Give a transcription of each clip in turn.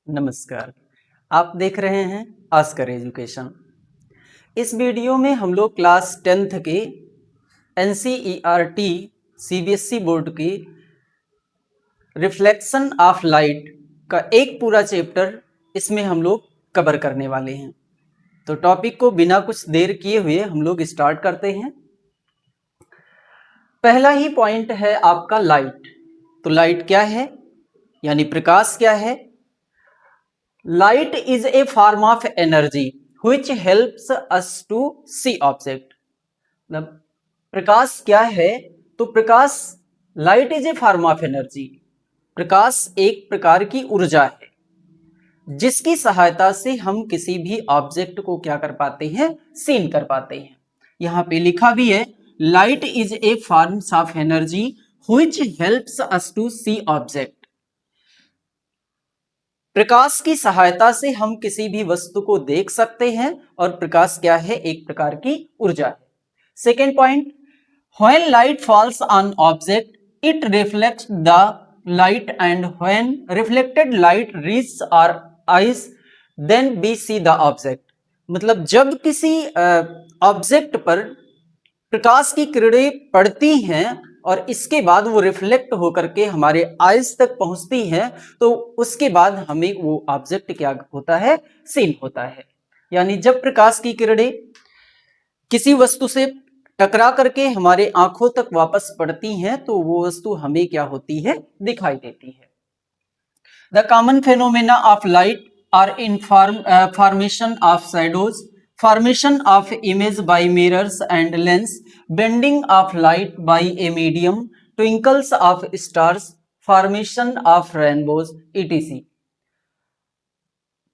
नमस्कार। आप देख रहे हैं आस्कर एजुकेशन। इस वीडियो में हम लोग क्लास 10th के NCERT CBSE बोर्ड की रिफ्लेक्शन ऑफ लाइट का एक पूरा चैप्टर इसमें हम लोग कवर करने वाले हैं। तो टॉपिक को बिना कुछ देर किए हुए हम लोग स्टार्ट करते हैं। पहला ही पॉइंट है आपका लाइट। तो लाइट क्या है, यानी प्रकाश क्या है? Light is a form of energy which helps us to see object। मतलब प्रकाश क्या है? तो प्रकाश light is a form of energy. प्रकाश एक प्रकार की ऊर्जा है जिसकी सहायता से हम किसी भी ऑब्जेक्ट को क्या कर पाते हैं, सीन कर पाते हैं। यहां पे लिखा भी है light is a form of energy which helps us to see object. प्रकाश की सहायता से हम किसी भी वस्तु को देख सकते हैं और प्रकाश क्या है, एक प्रकार की ऊर्जा है। Second point, when light falls on object it reflects the light and when reflected light reach our eyes then we see the object. मतलब जब किसी ऑब्जेक्ट पर प्रकाश की किरणें पड़ती हैं और इसके बाद वो रिफ्लेक्ट होकर के हमारे आईज तक पहुंचती हैं, तो उसके बाद हमें वो ऑब्जेक्ट क्या होता है, सीन होता है। यानी जब प्रकाश की किरणें किसी वस्तु से टकरा करके हमारे आंखों तक वापस पड़ती हैं तो वो वस्तु हमें क्या होती है, दिखाई देती है। The common phenomena of light are in formation of shadows, formation of image by mirrors and lens, bending of light by a medium, twinkles of stars, formation of rainbows etc।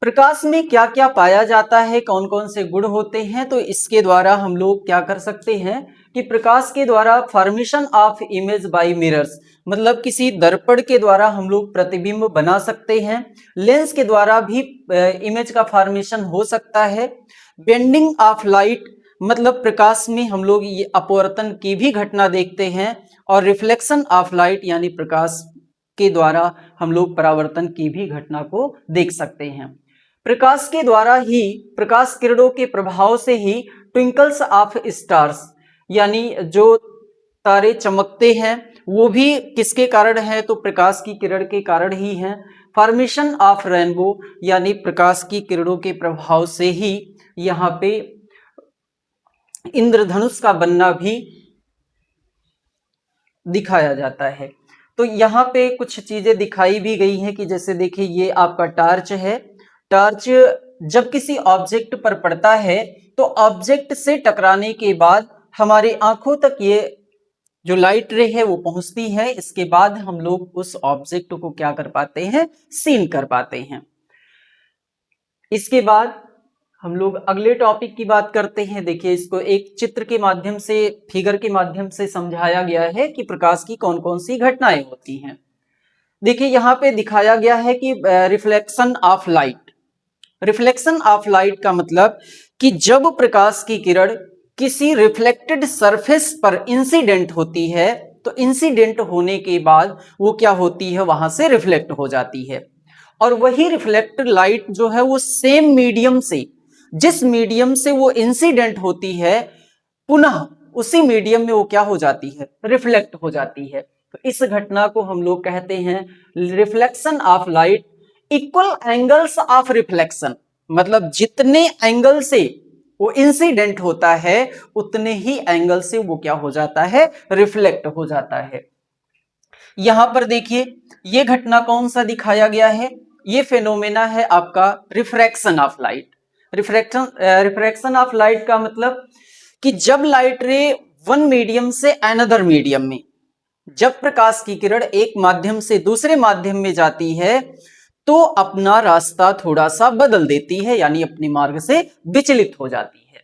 प्रकाश में क्या क्या पाया जाता है, कौन कौन से गुण होते हैं, तो इसके द्वारा हम लोग क्या कर सकते हैं कि प्रकाश के द्वारा formation of image by mirrors, मतलब किसी दर्पण के द्वारा हम लोग प्रतिबिंब बना सकते हैं। लेंस के द्वारा भी इमेज का फॉर्मेशन हो सकता है। बेंडिंग ऑफ लाइट, मतलब प्रकाश में हम लोग ये अपवर्तन की भी घटना देखते हैं। और रिफ्लेक्शन ऑफ लाइट, यानी प्रकाश के द्वारा हम लोग परावर्तन की भी घटना को देख सकते हैं। प्रकाश के द्वारा ही, प्रकाश किरणों के प्रभाव से ही ट्विंकल्स ऑफ स्टार्स, यानी जो तारे चमकते हैं वो भी किसके कारण है, तो प्रकाश की किरण के कारण ही है। फॉर्मेशन ऑफ रेनबो, यानी प्रकाश की किरणों के प्रभाव से ही यहाँ पे इंद्रधनुष का बनना भी दिखाया जाता है। तो यहाँ पे कुछ चीजें दिखाई भी गई हैं कि जैसे देखिए ये आपका टार्च है। टार्च जब किसी ऑब्जेक्ट पर पड़ता है तो ऑब्जेक्ट से टकराने के बाद हमारी आंखों तक ये जो लाइट रे है वो पहुंचती है। इसके बाद हम लोग उस ऑब्जेक्ट को क्या कर पाते हैं, सीन कर पाते हैं। इसके बाद हम लोग अगले टॉपिक की बात करते हैं। देखिए इसको एक चित्र के माध्यम से, फिगर के माध्यम से समझाया गया है कि प्रकाश की कौन कौन सी घटनाएं होती हैं। देखिए यहाँ पे दिखाया गया है कि reflection of light. Reflection of light का मतलब कि जब प्रकाश की किरण किसी रिफ्लेक्टेड सरफेस पर इंसिडेंट होती है तो इंसिडेंट होने के बाद वो क्या होती है, वहां से रिफ्लेक्ट हो जाती है। और वही रिफ्लेक्टेड लाइट जो है वो सेम मीडियम से, जिस मीडियम से वो इंसिडेंट होती है, पुनः उसी मीडियम में वो क्या हो जाती है, रिफ्लेक्ट हो जाती है। तो इस घटना को हम लोग कहते हैं reflection of light. Equal angles of reflection, मतलब जितने एंगल से वो इंसिडेंट होता है उतने ही एंगल से वो क्या हो जाता है, रिफ्लेक्ट हो जाता है। यहां पर देखिए ये घटना कौन सा दिखाया गया है, ये फेनोमेना है आपका refraction of light. Refraction of light का मतलब कि जब लाइट रे वन मीडियम से अनदर मीडियम में, जब प्रकाश की किरण एक माध्यम से दूसरे माध्यम में जाती है तो अपना रास्ता थोड़ा सा बदल देती है, यानी अपने मार्ग से विचलित हो जाती है।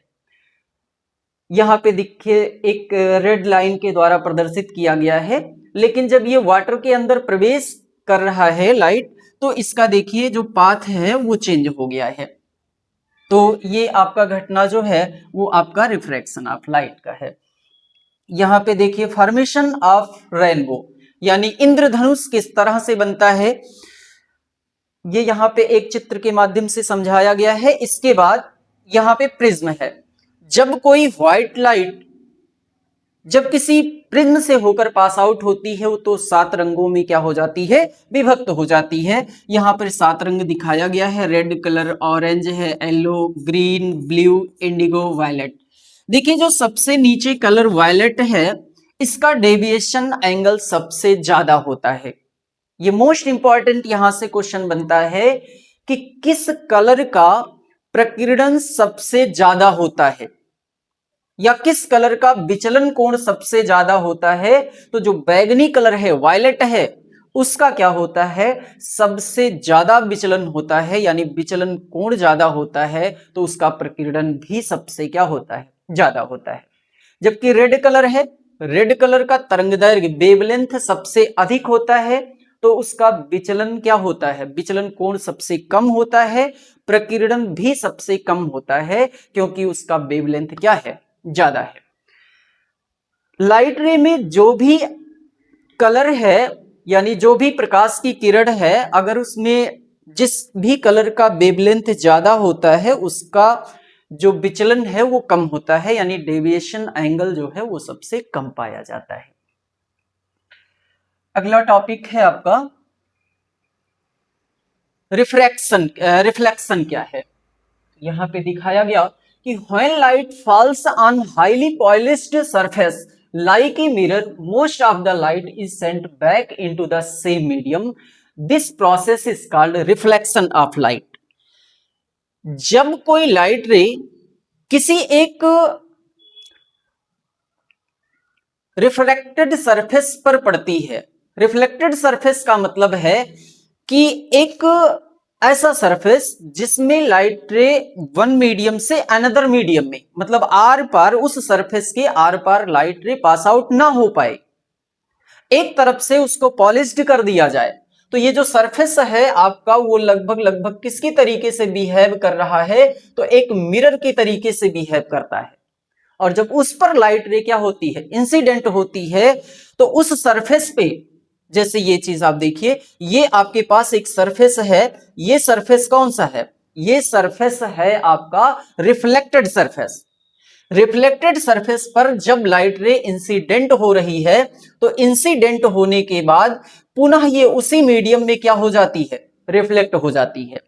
यहां पे देखिए एक रेड लाइन के द्वारा प्रदर्शित किया गया है। लेकिन जब ये वाटर के अंदर प्रवेश कर रहा है लाइट, तो इसका देखिए जो पाथ है वो चेंज हो गया है। तो ये आपका घटना जो है वो आपका रिफ्रैक्शन ऑफ लाइट का है। यहां पे देखिए फॉर्मेशन ऑफ रेनबो, यानी इंद्रधनुष किस तरह से बनता है। ये यहाँ पे एक चित्र के माध्यम से समझाया गया है। इसके बाद यहाँ पे प्रिज्म है। जब कोई व्हाइट लाइट जब किसी प्रिज्म से होकर पास आउट होती है तो 7 रंगों में क्या हो जाती है, विभक्त हो जाती है। यहाँ पर 7 रंग दिखाया गया है, रेड कलर, ऑरेंज है, yellow, green, blue, indigo, violet. देखिए जो सबसे नीचे कलर वायलेट है, इसका डेविएशन एंगल सबसे ज्यादा होता है। ये मोस्ट इंपॉर्टेंट यहां से क्वेश्चन बनता है कि किस कलर का प्रकीर्णन सबसे ज्यादा होता है या किस कलर का विचलन कोण सबसे ज्यादा होता है। तो जो बैगनी कलर है, वायलेट है, उसका क्या होता है, सबसे ज्यादा विचलन होता है, यानी विचलन कोण ज्यादा होता है, तो उसका प्रकीर्णन भी सबसे क्या होता है, ज्यादा होता है। जबकि रेड कलर है, रेड कलर का तरंगदैर्घ्य वेवलेंथ सबसे अधिक होता है, तो उसका विचलन क्या होता है, विचलन कोण सबसे कम होता है, प्रकीर्णन भी सबसे कम होता है, क्योंकि उसका वेवलेंथ क्या है, ज्यादा है। लाइट रे में जो भी कलर है, यानी जो भी प्रकाश की किरण है, अगर उसमें जिस भी कलर का वेवलेंथ ज्यादा होता है, उसका जो विचलन है वो कम होता है, यानी डेविएशन एंगल जो है वो सबसे कम पाया जाता है। अगला टॉपिक है आपका रिफ्रैक्शन। रिफ्लेक्शन क्या है, यहां पे दिखाया गया कि when light falls on highly polished surface like a mirror, most of the light is sent back into the same medium. This process is called reflection of light. जब कोई लाइट रे किसी एक रिफ्लेक्टेड सरफेस पर पड़ती है, reflected surface का मतलब है कि एक ऐसा सरफेस जिसमें लाइट रे वन मीडियम से अनदर मीडियम में, मतलब आर पार, उस सरफेस के आर पार लाइट रे पास आउट ना हो पाए, एक तरफ से उसको पॉलिश्ड कर दिया जाए। तो ये जो सरफेस है आपका, वो लगभग किसकी तरीके से बिहेव कर रहा है, तो एक मिरर के तरीके से बिहेव करता है। और जब उस पर लाइट रे क्या होती है, इंसिडेंट होती है, तो उस सरफेस पे, जैसे ये चीज आप देखिए, ये आपके पास एक सरफेस है, ये सरफेस कौन सा है, ये सरफेस है आपका रिफ्लेक्टेड सरफेस। रिफ्लेक्टेड सरफेस पर जब लाइट रे इंसिडेंट हो रही है, तो इंसिडेंट होने के बाद पुनः ये उसी मीडियम में क्या हो जाती है, रिफ्लेक्ट हो जाती है।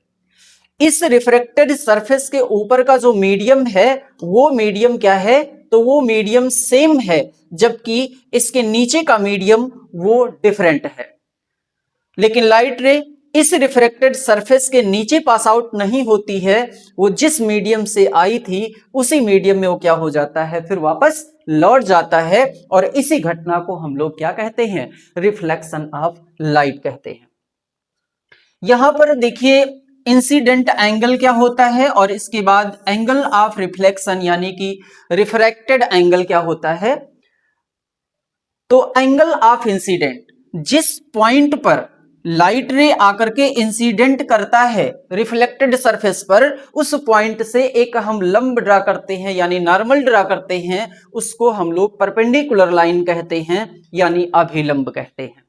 इस रिफ्लेक्टेड सरफेस के ऊपर का जो मीडियम है, वो मीडियम क्या है, तो वो मीडियम सेम है, जबकि इसके नीचे का मीडियम वो डिफरेंट है। लेकिन लाइट रे इस रिफ्लेक्टेड सरफेस के नीचे पास आउट नहीं होती है, वो जिस मीडियम से आई थी उसी मीडियम में वो क्या हो जाता है, फिर वापस लौट जाता है। और इसी घटना को हम लोग क्या कहते हैं, रिफ्लेक्शन ऑफ लाइट कहते हैं। यहां पर देखिए इंसिडेंट एंगल क्या होता है, और इसके बाद एंगल ऑफ रिफ्लेक्शन यानी कि रिफ्रैक्टेड एंगल क्या होता है। तो एंगल ऑफ इंसिडेंट, जिस पॉइंट पर लाइट रे आकर के इंसिडेंट करता है रिफ्लेक्टेड सरफेस पर, उस पॉइंट से एक हम लंब ड्रा करते हैं, यानी नॉर्मल ड्रा करते हैं, उसको हम लोग परपेंडिकुलर लाइन कहते हैं, यानी अभिलंब कहते हैं।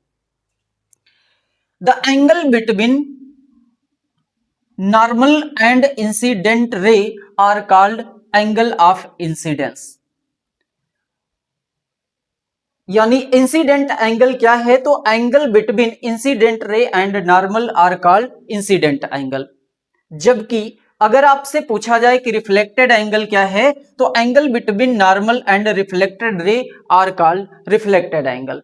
The angle between normal and incident ray are called angle of incidence. यानी इंसिडेंट एंगल क्या है, तो angle between incident ray and normal are called incident angle. जबकि अगर आपसे पूछा जाए कि रिफ्लेक्टेड एंगल क्या है, तो angle between normal and reflected ray are called reflected angle.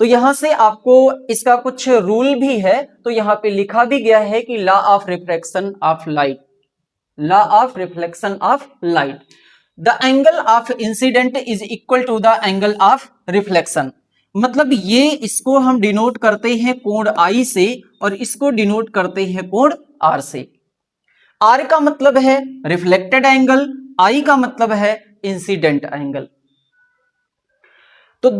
तो यहां से आपको इसका कुछ रूल भी है, तो यहां पे लिखा भी गया है कि law of reflection of light, law of reflection of light, the angle of incident is equal to the angle of reflection. मतलब ये, इसको हम डिनोट करते हैं कोण आई से, और इसको डिनोट करते हैं कोण आर से। आर का मतलब है रिफ्लेक्टेड एंगल, आई का मतलब है इंसिडेंट एंगल। तो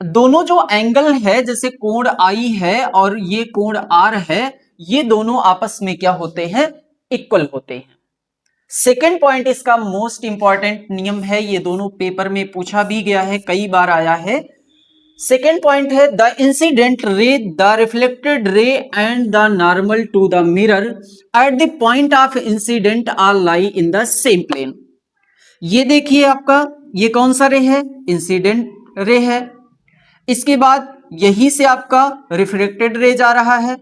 दोनों जो एंगल है, जैसे कोण आई है और ये कोण आर है, ये दोनों आपस में क्या होते हैं, इक्वल होते हैं। सेकेंड पॉइंट इसका मोस्ट इंपॉर्टेंट नियम है, ये दोनों पेपर में पूछा भी गया है, कई बार आया है। सेकेंड पॉइंट है the incident ray, the reflected ray and the normal to the mirror at the point of incidence are lie in the same plane. ये देखिए आपका ये कौन सा रे है, इंसिडेंट रे है। इसके बाद यहीं से आपका रिफ्लेक्टेड रे जा रहा है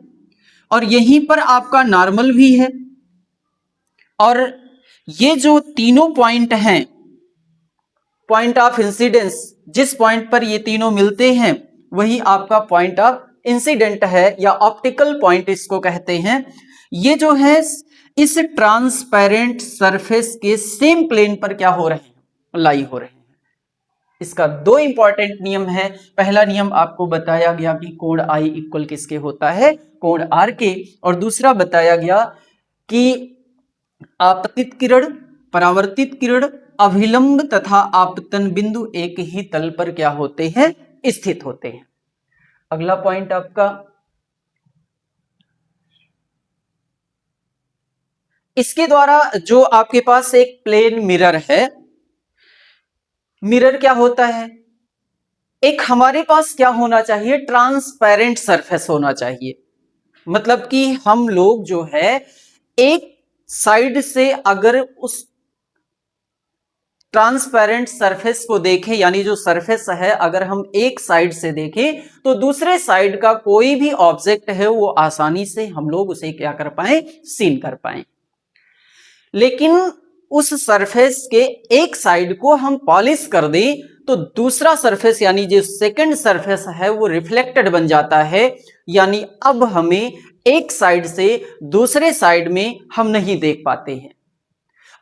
और यहीं पर आपका नॉर्मल भी है। और ये जो तीनों पॉइंट हैं, पॉइंट ऑफ इंसिडेंस, जिस पॉइंट पर ये तीनों मिलते हैं वही आपका पॉइंट ऑफ इंसिडेंट है या ऑप्टिकल पॉइंट इसको कहते हैं। ये जो है इस ट्रांसपेरेंट सरफेस के सेम प्लेन पर क्या हो रहे हैं, लाई हो रहे हैं। इसका दो इंपॉर्टेंट नियम है। पहला नियम आपको बताया गया कि कोण आई इक्वल किसके होता है, कोण आर के। और दूसरा बताया गया कि आपतित किरण, परावर्तित किरण, अभिलंब तथा आपतन बिंदु एक ही तल पर क्या होते हैं, स्थित होते हैं। अगला पॉइंट आपका, इसके द्वारा जो आपके पास एक प्लेन मिरर है, मिरर क्या होता है, एक हमारे पास क्या होना चाहिए, ट्रांसपेरेंट सरफेस होना चाहिए। मतलब कि हम लोग जो है एक साइड से अगर उस ट्रांसपेरेंट सरफेस को देखें, यानी जो सरफेस है अगर हम एक साइड से देखें तो दूसरे साइड का कोई भी ऑब्जेक्ट है वो आसानी से हम लोग उसे क्या कर पाए, सीन कर पाए। लेकिन उस सरफेस के एक साइड को हम पॉलिश कर दें तो दूसरा सरफेस यानी जो सेकंड सरफेस है वो रिफ्लेक्टेड बन जाता है। यानी अब हमें एक साइड से दूसरे साइड में हम नहीं देख पाते हैं।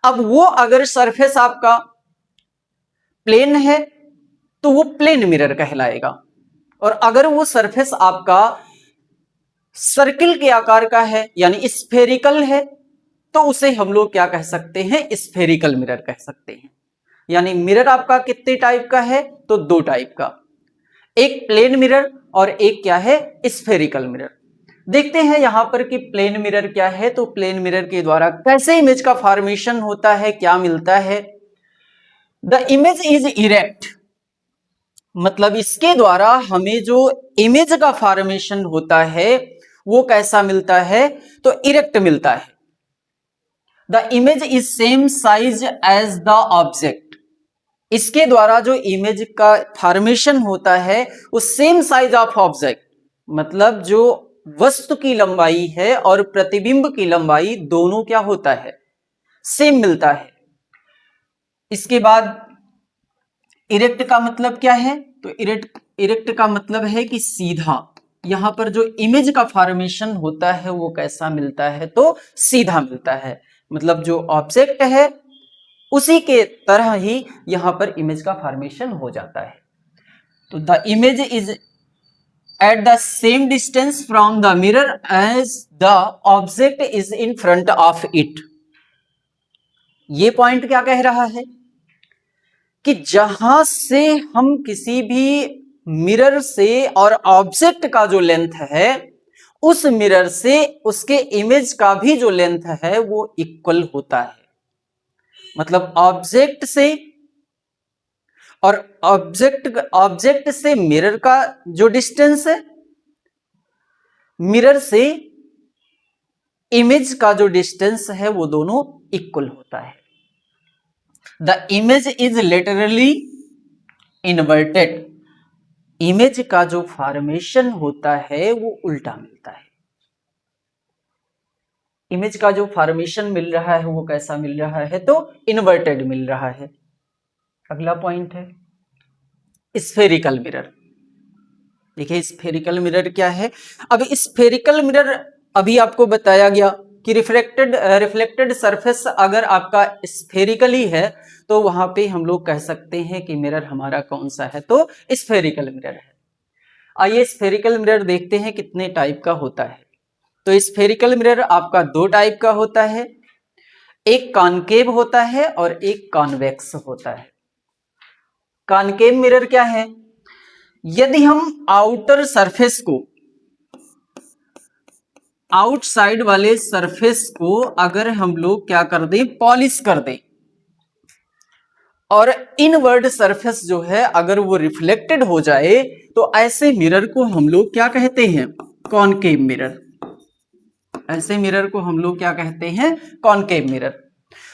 अब वो अगर सरफेस आपका प्लेन है तो वो प्लेन मिरर कहलाएगा, और अगर वो सरफेस आपका सर्किल के आकार का है यानी स्फेरिकल है तो उसे हम लोग क्या कह सकते हैं, स्फेरिकल मिरर कह सकते हैं। यानी मिरर आपका कितने टाइप का है, तो दो टाइप का, एक प्लेन मिरर और एक क्या है, स्फेरिकल मिरर। देखते हैं यहां पर कि प्लेन मिरर क्या है। तो प्लेन मिरर के द्वारा कैसे इमेज का फॉर्मेशन होता है, क्या मिलता है। द इमेज इज इरेक्ट, मतलब इसके द्वारा हमें जो इमेज का फॉर्मेशन होता है वो कैसा मिलता है, तो इरेक्ट मिलता है। The image is same size as the object, इसके द्वारा जो इमेज का फॉर्मेशन होता है वो सेम साइज ऑफ ऑब्जेक्ट, मतलब जो वस्तु की लंबाई है और प्रतिबिंब की लंबाई दोनों क्या होता है, सेम मिलता है। इसके बाद इरेक्ट का मतलब क्या है, तो इरेक्ट का मतलब है कि सीधा। यहां पर जो इमेज का फॉर्मेशन होता है वो कैसा मिलता है, तो सीधा मिलता है। मतलब जो ऑब्जेक्ट है उसी के तरह ही यहां पर इमेज का फॉर्मेशन हो जाता है। तो the image is at the same distance from the mirror as the object is in front of it. ये पॉइंट क्या कह रहा है कि जहां से हम किसी भी मिरर से और ऑब्जेक्ट का जो लेंथ है उस मिरर से उसके इमेज का भी जो लेंथ है वो इक्वल होता है। मतलब ऑब्जेक्ट से और ऑब्जेक्ट से मिरर का जो डिस्टेंस है, मिरर से इमेज का जो डिस्टेंस है वो दोनों इक्वल होता है। The image is laterally inverted, image का जो फॉर्मेशन होता है वो उल्टा मिलता है। इमेज का जो फॉर्मेशन मिल रहा है वो कैसा मिल रहा है, तो इन्वर्टेड मिल रहा है। अगला पॉइंट है स्फेरिकल मिरर। देखिए स्फेरिकल मिरर क्या है। अब स्फेरिकल मिरर अभी आपको बताया गया कि रिफ्लेक्टेड सरफेस अगर आपका स्फेरिकली है तो वहां पे हम लोग कह सकते हैं कि मिरर हमारा कौन सा है, तो स्फेरिकल मिरर है। आइए स्फेरिकल मिरर देखते हैं कितने टाइप का होता है। तो स्फेरिकल मिरर आपका दो टाइप का होता है, एक कॉनकेव होता है और एक कॉन्वेक्स होता है। कॉनकेव मिरर क्या है, यदि हम आउटर सरफेस को, आउटसाइड वाले सरफेस को अगर हम लोग क्या कर दें, पॉलिश कर दें और इनवर्ड सरफेस जो है अगर वो रिफ्लेक्टेड हो जाए तो ऐसे मिरर को हम लोग क्या कहते हैं? Concave mirror. ऐसे मिरर को हम लोग क्या कहते हैं? Concave mirror.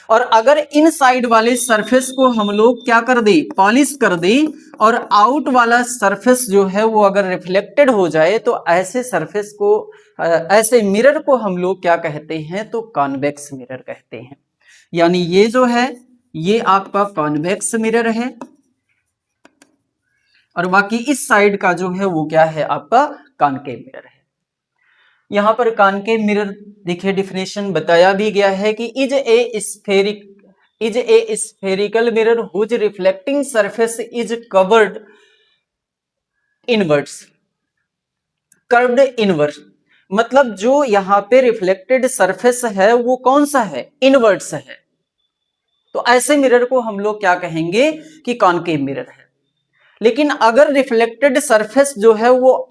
और अगर इन साइड वाले सरफेस को हम लोग क्या कर दे? पॉलिश कर दे, और आउट वाला सरफेस जो है वो अगर रिफ्लेक्टेड हो जाए तो ऐसे सरफेस को, ऐसे मिरर को हम लोग क्या कहते हैं? तो कॉन्वेक्स मिरर कहते हैं। यानी ये जो है ये आपका कॉन्वेक्स मिरर है, और बाकी इस साइड का जो है वो क्या है? आपका कॉनकेव मिरर है। यहां पर कॉनकेव मिरर देखिए डिफिनेशन बताया भी गया है कि is a spherical mirror whose reflecting surface is covered inwards, curved inward. मतलब जो यहाँ पे रिफ्लेक्टेड सरफेस है वो कौन सा है? इनवर्ड्स है। तो ऐसे मिरर को हम लोग क्या कहेंगे? कि कॉनकेव मिरर है। लेकिन अगर रिफ्लेक्टेड सरफेस जो है वो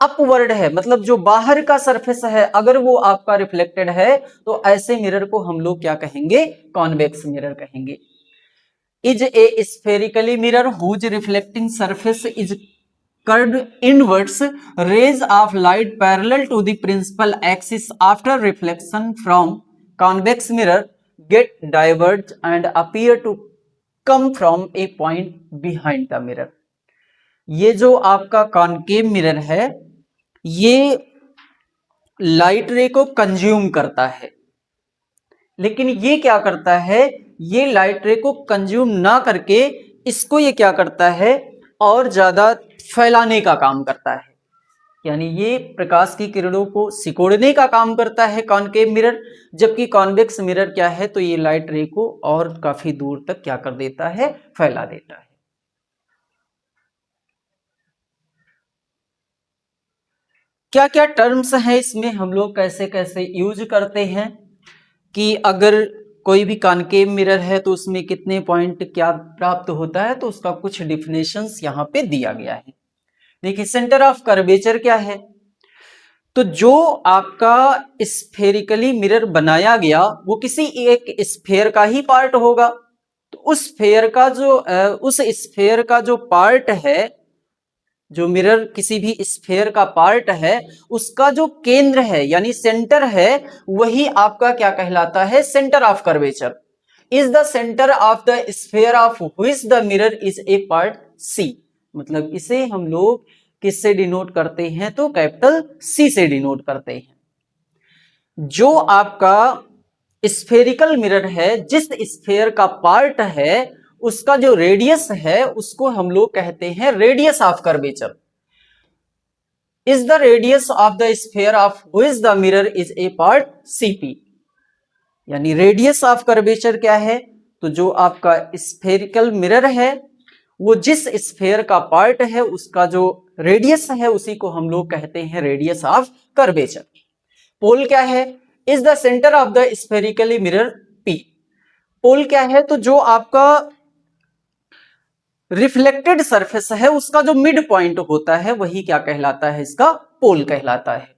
अपवर्ड है, मतलब जो बाहर का सरफेस है अगर वो आपका रिफ्लेक्टेड है, तो ऐसे मिरर को हम लोग क्या कहेंगे? कॉन्वेक्स मिरर कहेंगे। Is a spherically mirror whose reflecting surface is curved inwards, rays of light parallel to the principal axis after reflection from convex mirror get diverged and appear to come from a point behind the mirror। ये जो आपका concave mirror है ये light रे को consume करता है, लेकिन ये क्या करता है? ये लाइट रे को कंज्यूम ना करके इसको ये क्या करता है? और ज्यादा फैलाने का काम करता है। यानी ये प्रकाश की किरणों को सिकोड़ने का काम करता है कॉनकेव मिरर, जबकि कॉन्वेक्स मिरर क्या है? तो ये लाइट रे को और काफी दूर तक क्या कर देता है? फैला देता है। क्या क्या टर्म्स हैं इसमें, हम लोग कैसे कैसे यूज करते हैं? कि अगर कोई भी कॉनकेव मिरर है तो उसमें कितने पॉइंट क्या प्राप्त होता है, तो उसका कुछ डिफिनेशंस यहाँ पे दिया गया है। देखिए सेंटर ऑफ कर्वेचर क्या है? तो जो आपका स्फेरिकली मिरर बनाया गया वो किसी एक स्फेयर का ही पार्ट होगा। तो उस स्फेयर का जो पार्ट है, जो मिरर किसी भी स्फेयर का पार्ट है, उसका जो केंद्र है यानी सेंटर है, वही आपका क्या कहलाता है? Centre of curvature. Is the centre of the sphere of which the mirror is a part C. मतलब इसे हम लोग किससे डिनोट करते हैं? तो कैपिटल सी से डिनोट करते हैं। जो आपका स्फेरिकल मिरर है, जिस स्फेयर का पार्ट है उसका जो रेडियस है उसको हम लोग कहते हैं radius of curvature. Is the radius of the sphere of which the mirror is a part CP. यानी रेडियस ऑफ कर्वेचर क्या है? तो जो आपका स्फेरिकल मिरर है वो जिस स्फेयर का पार्ट है उसका जो रेडियस है उसी को हम लोग कहते हैं रेडियस ऑफ कर्वेचर। पोल क्या है? Is the centre of the spherically mirror P. Pole क्या है? तो जो आपका रिफ्लेक्टेड सरफेस है उसका जो मिड पॉइंट होता है वही क्या कहलाता है? इसका पोल कहलाता है।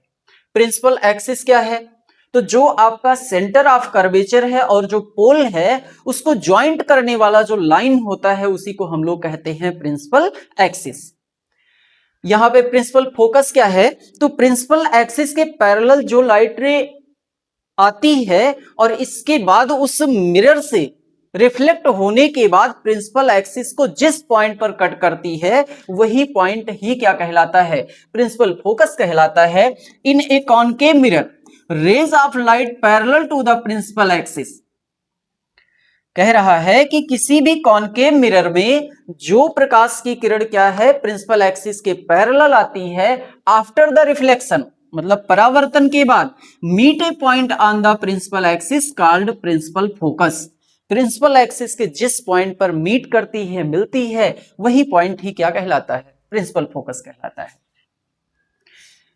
प्रिंसिपल एक्सिस क्या है? तो जो आपका सेंटर ऑफ कर्वेचर है और जो पोल है उसको ज्वाइंट करने वाला जो लाइन होता है उसी को हम लोग कहते हैं प्रिंसिपल एक्सिस। यहां पे प्रिंसिपल फोकस क्या है? तो प्रिंसिपल एक्सिस के पैरेलल जो लाइट रे आती है और इसके बाद उस मिरर से रिफ्लेक्ट होने के बाद प्रिंसिपल एक्सिस को जिस पॉइंट पर कट करती है वही पॉइंट ही क्या कहलाता है? प्रिंसिपल फोकस कहलाता है। In a concave mirror rays of light parallel to the principal axis. कह रहा है कि किसी भी कॉनकेव मिरर में जो प्रकाश की किरण क्या है? प्रिंसिपल एक्सिस के पैरेलल आती है आफ्टर द रिफ्लेक्शन, मतलब परावर्तन के बाद, meet a point on the principal axis called principal focus. Principal axis के जिस पॉइंट पर मीट करती है, मिलती है, वही पॉइंट ही क्या कहलाता है? प्रिंसिपल फोकस कहलाता है।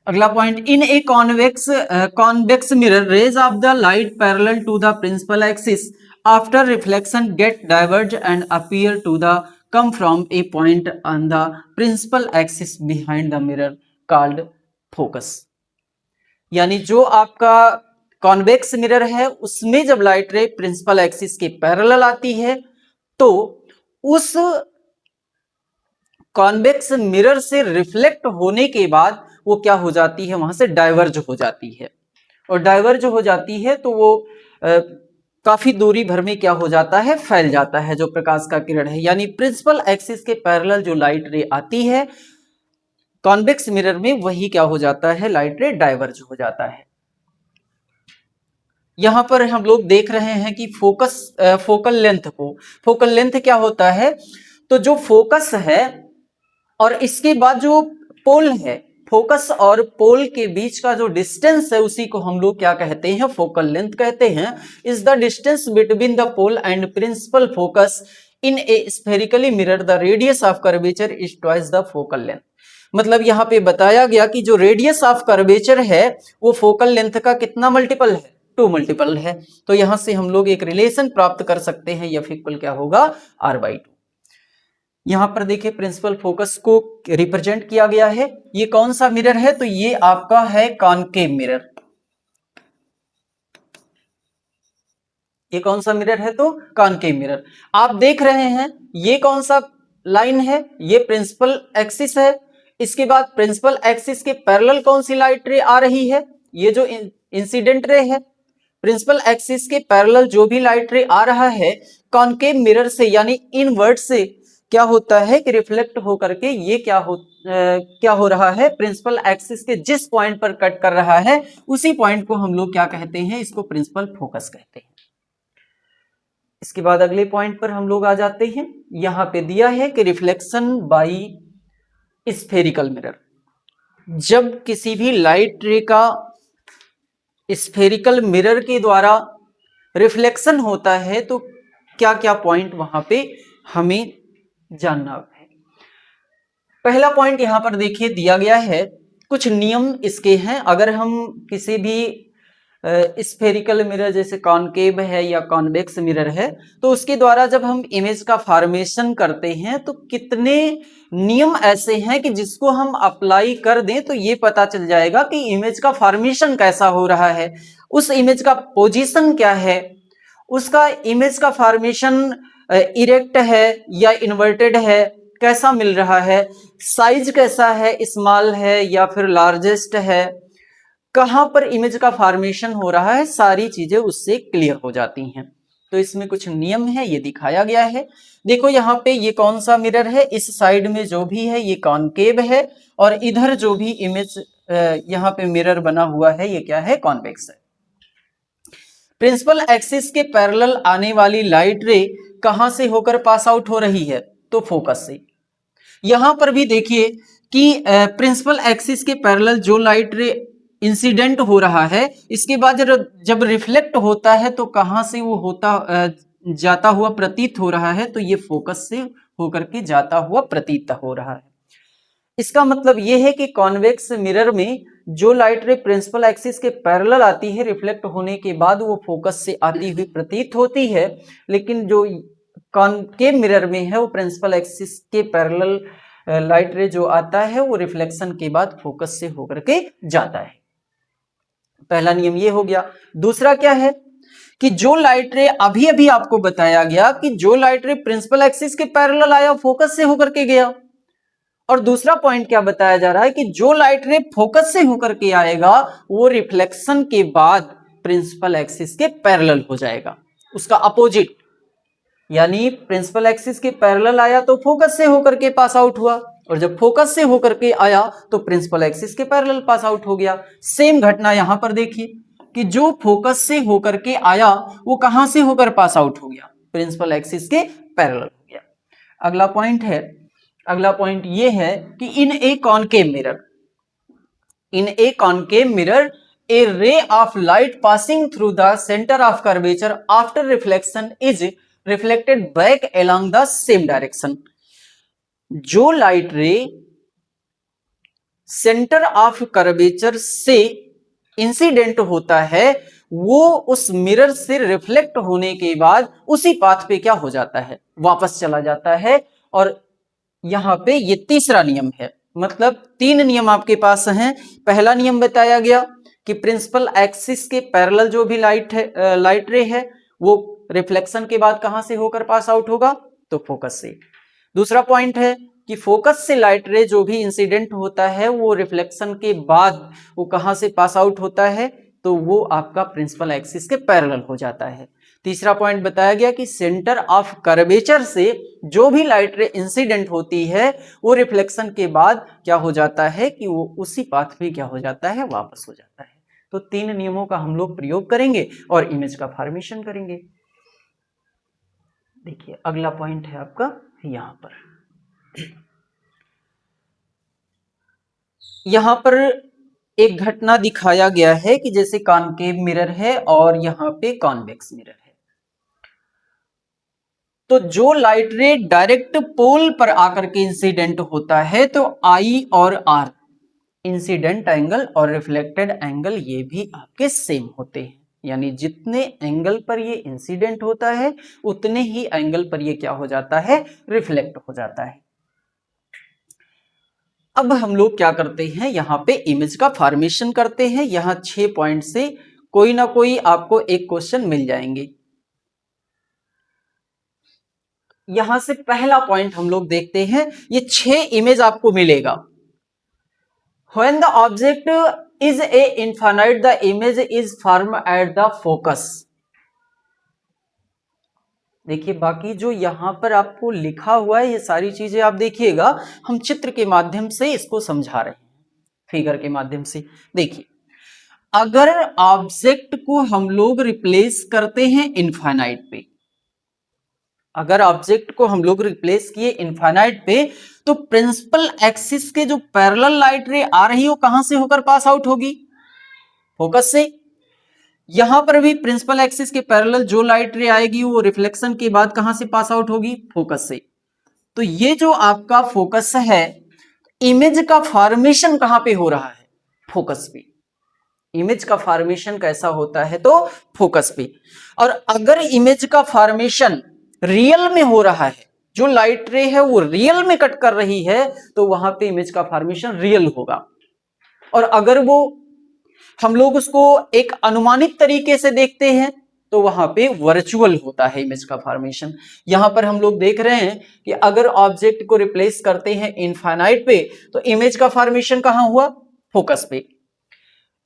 अगला point, in a convex mirror rays of the light parallel to the principal axis after reflection get diverge and appear to the come from a point on the principal axis behind the mirror called focus. यानी जो आपका convex mirror है उसमें जब light ray principal axis के parallel आती है तो उस कॉन्वेक्स मिरर से रिफ्लेक्ट होने के बाद वो क्या हो जाती है, वहां से डाइवर्ज हो जाती है, और डाइवर्ज हो जाती है तो वो काफी दूरी भर में क्या हो जाता है, फैल जाता है जो प्रकाश का किरण है। यानी प्रिंसिपल एक्सिस के पैरेलल जो लाइट रे आती है कॉन्वेक्स मिरर में, वही क्या हो जाता है, लाइट रे डाइवर्ज हो जाता है। यहां पर हम लोग देख रहे हैं कि फोकल लेंथ को, फोकल लेंथ क्या होता है, तो जो फोकस है और इसके बाद जो पोल है, फोकस और पोल के बीच का जो डिस्टेंस है उसी को हम लोग क्या कहते हैं, फोकल लेंथ कहते हैं। Is the distance between the pole and principal focus in a spherically mirror, the radius of curvature is twice the focal length. मतलब यहाँ पे बताया गया कि जो रेडियस ऑफ कर्वेचर है वो फोकल लेंथ का कितना मल्टीपल है, 2 मल्टीपल है। तो यहां से हम लोग एक रिलेशन प्राप्त कर सकते हैं, F इक्वल क्या होगा, R/2। यहां पर देखिए प्रिंसिपल फोकस को रिप्रेजेंट किया गया है। ये कौन सा मिरर है, तो ये आपका है कॉनकेव मिरर। ये कौन सा मिरर है, तो कॉनकेव मिरर। आप देख रहे हैं ये कौन सा लाइन है, ये प्रिंसिपल एक्सिस है। इसके बाद प्रिंसिपल एक्सिस के पैरेलल कौन सी लाइट रे आ रही है, ये जो इंसिडेंट रे है। प्रिंसिपल एक्सिस के पैरेलल जो भी लाइट रे आ रहा है कॉनकेव मिरर से यानी इनवर्ट से क्या होता है कि रिफ्लेक्ट होकर के ये क्या हो रहा है, प्रिंसिपल एक्सिस के जिस पॉइंट पर कट कर रहा है उसी पॉइंट को हम लोग क्या कहते हैं, इसको प्रिंसिपल फोकस कहते हैं। इसके बाद अगले पॉइंट पर हम लोग आ जाते हैं। यहां पे दिया है कि रिफ्लेक्शन बाई स्फेरिकल मिरर, जब किसी भी लाइट रे का स्फेरिकल मिरर के द्वारा रिफ्लेक्शन होता है तो क्या क्या पॉइंट वहां पे हमें जानना है। पहला पॉइंट यहां पर देखिए दिया गया है, कुछ नियम इसके हैं। अगर हम किसी भी स्फेरिकल मिरर जैसे कॉनकेव है या कॉन्वेक्स मिरर है तो उसके द्वारा जब हम इमेज का फॉर्मेशन करते हैं तो कितने नियम ऐसे हैं कि जिसको हम अप्लाई कर दें तो ये पता चल जाएगा कि इमेज का फॉर्मेशन कैसा हो रहा है, उस इमेज का पोजीशन क्या है, उसका इमेज का फॉर्मेशन इरेक्ट है या इन्वर्टेड है, कैसा मिल रहा है, साइज कैसा है, स्मॉल है या फिर लार्जेस्ट है, कहां पर इमेज का फॉर्मेशन हो रहा है, सारी चीजें उससे क्लियर हो जाती हैं। तो इसमें कुछ नियम है, ये दिखाया गया है। देखो यहाँ पे ये कौन सा मिरर है, इस साइड में जो भी है ये कॉनकेव है और इधर जो भी इमेज यहाँ पे मिरर बना हुआ है ये क्या है, कॉन्वेक्स है। प्रिंसिपल एक्सिस के पैरेलल आने वाली लाइट रे कहां से होकर पास आउट हो रही है, तो फोकस से। यहां पर भी देखिए कि प्रिंसिपल एक्सिस के पैरेलल जो लाइट रे इंसिडेंट हो रहा है इसके बाद जब रिफ्लेक्ट होता है तो कहां से वो जाता हुआ प्रतीत हो रहा है, तो ये फोकस से होकर के जाता हुआ प्रतीत हो रहा है। इसका मतलब ये है कि कॉन्वेक्स मिरर में जो लाइट रे प्रिंसिपल एक्सिस के पैरेलल आती है रिफ्लेक्ट होने के बाद वो फोकस से आती हुई प्रतीत होती है, लेकिन जो कॉनकेव मिरर में है वो प्रिंसिपल एक्सिस के पैरेलल लाइट रे जो आता है वो रिफ्लेक्शन के बाद फोकस से होकर के जाता है। पहला नियम ये हो गया। दूसरा क्या है कि जो लाइट रे अभी अभी आपको बताया गया कि जो लाइट रे प्रिंसिपल एक्सिस के पैरेलल आया फोकस से होकर के गया, और दूसरा पॉइंट क्या बताया जा रहा है कि जो लाइट रे फोकस से होकर के आएगा वो रिफ्लेक्शन के बाद प्रिंसिपल एक्सिस के पैरेलल हो जाएगा, उसका अपोजिट। यानी प्रिंसिपल एक्सिस के पैरेलल आया तो फोकस से होकर के पास आउट हुआ, और जब फोकस से होकर के आया तो प्रिंसिपल एक्सिस के पैरेलल पास आउट हो गया। सेम घटना यहां पर देखिए कि जो फोकस से होकर के आया वो कहां से होकर पास आउट हो गया, प्रिंसिपल एक्सिस के पैरेलल हो गया। अगला पॉइंट है, अगला पॉइंट ये है कि इन a concave mirror a ray of light passing through the centre of curvature after reflection is reflected back along the same direction. जो light ray centre of curvature से इंसिडेंट होता है वो उस मिरर से रिफ्लेक्ट होने के बाद उसी पाथ पे क्या हो जाता है, वापस चला जाता है। और यहां पे ये तीसरा नियम है, मतलब 3 नियम आपके पास हैं। पहला नियम बताया गया कि प्रिंसिपल एक्सिस के पैरेलल जो भी लाइट रे है वो रिफ्लेक्शन के बाद कहां से होकर पास आउट होगा, तो फोकस से। दूसरा पॉइंट है कि फोकस से लाइट रे जो भी इंसिडेंट होता है वो रिफ्लेक्शन के बाद वो कहां से पास आउट होता है, तो वो आपका प्रिंसिपल एक्सिस के पैरेलल हो जाता है। तीसरा पॉइंट बताया गया कि सेंटर ऑफ कर्वेचर से जो भी लाइट रे इंसिडेंट होती है वो रिफ्लेक्शन के बाद क्या हो जाता है कि वो उसी पाथ पे क्या हो जाता है, वापस हो जाता है। तो तीन नियमों का हम लोग प्रयोग करेंगे और इमेज का फॉर्मेशन करेंगे। देखिए अगला पॉइंट है आपका यहां पर, यहां पर एक घटना दिखाया गया है कि जैसे कॉनकेव मिरर है और यहां पे कॉन्वेक्स मिरर है। तो जो लाइट रे डायरेक्ट पोल पर आकर के इंसिडेंट होता है तो आई और आर इंसिडेंट एंगल और रिफ्लेक्टेड एंगल ये भी आपके सेम होते हैं, यानी जितने एंगल पर ये इंसिडेंट होता है उतने ही एंगल पर ये क्या हो जाता है, रिफ्लेक्ट हो जाता है। अब हम लोग क्या करते हैं, यहां पे इमेज का फॉर्मेशन करते हैं। यहां 6 पॉइंट से कोई ना कोई आपको एक क्वेश्चन मिल जाएंगे। यहां से पहला पॉइंट हम लोग देखते हैं, ये 6 इमेज आपको मिलेगा। When the object is a infinite, the image is formed at the focus। देखिए बाकी जो यहां पर आपको लिखा हुआ है ये सारी चीजें आप देखिएगा, हम चित्र के माध्यम से इसको समझा रहे हैं, फिगर के माध्यम से। देखिए अगर ऑब्जेक्ट को हम लोग रिप्लेस करते हैं इनफाइनाइट पे, अगर ऑब्जेक्ट को हम लोग रिप्लेस किए इनफाइनाइट पे, तो प्रिंसिपल एक्सिस के जो पैरेलल लाइट रे आ रही है वो कहां से होकर पास आउट होगी, फोकस से। यहां पर भी प्रिंसिपल एक्सिस के पैरेलल जो लाइट रे आएगी वो रिफ्लेक्शन के बाद कहां से पास आउट होगी, फोकस से। तो ये जो आपका फोकस है, इमेज का फॉर्मेशन कहां पे हो रहा है, फोकस पे। इमेज का फॉर्मेशन कैसा होता है, तो फोकस पे। और अगर इमेज का फॉर्मेशन रियल में हो रहा है, जो लाइट रे है वो रियल में कट कर रही है, तो वहां पे इमेज का फॉर्मेशन रियल होगा। और अगर वो हम लोग उसको एक अनुमानित तरीके से देखते हैं तो वहां पे वर्चुअल होता है इमेज का फॉर्मेशन। यहां पर हम लोग देख रहे हैं कि अगर ऑब्जेक्ट को रिप्लेस करते हैं इनफाइनाइट पे तो इमेज का फॉर्मेशन कहां हुआ, फोकस पे।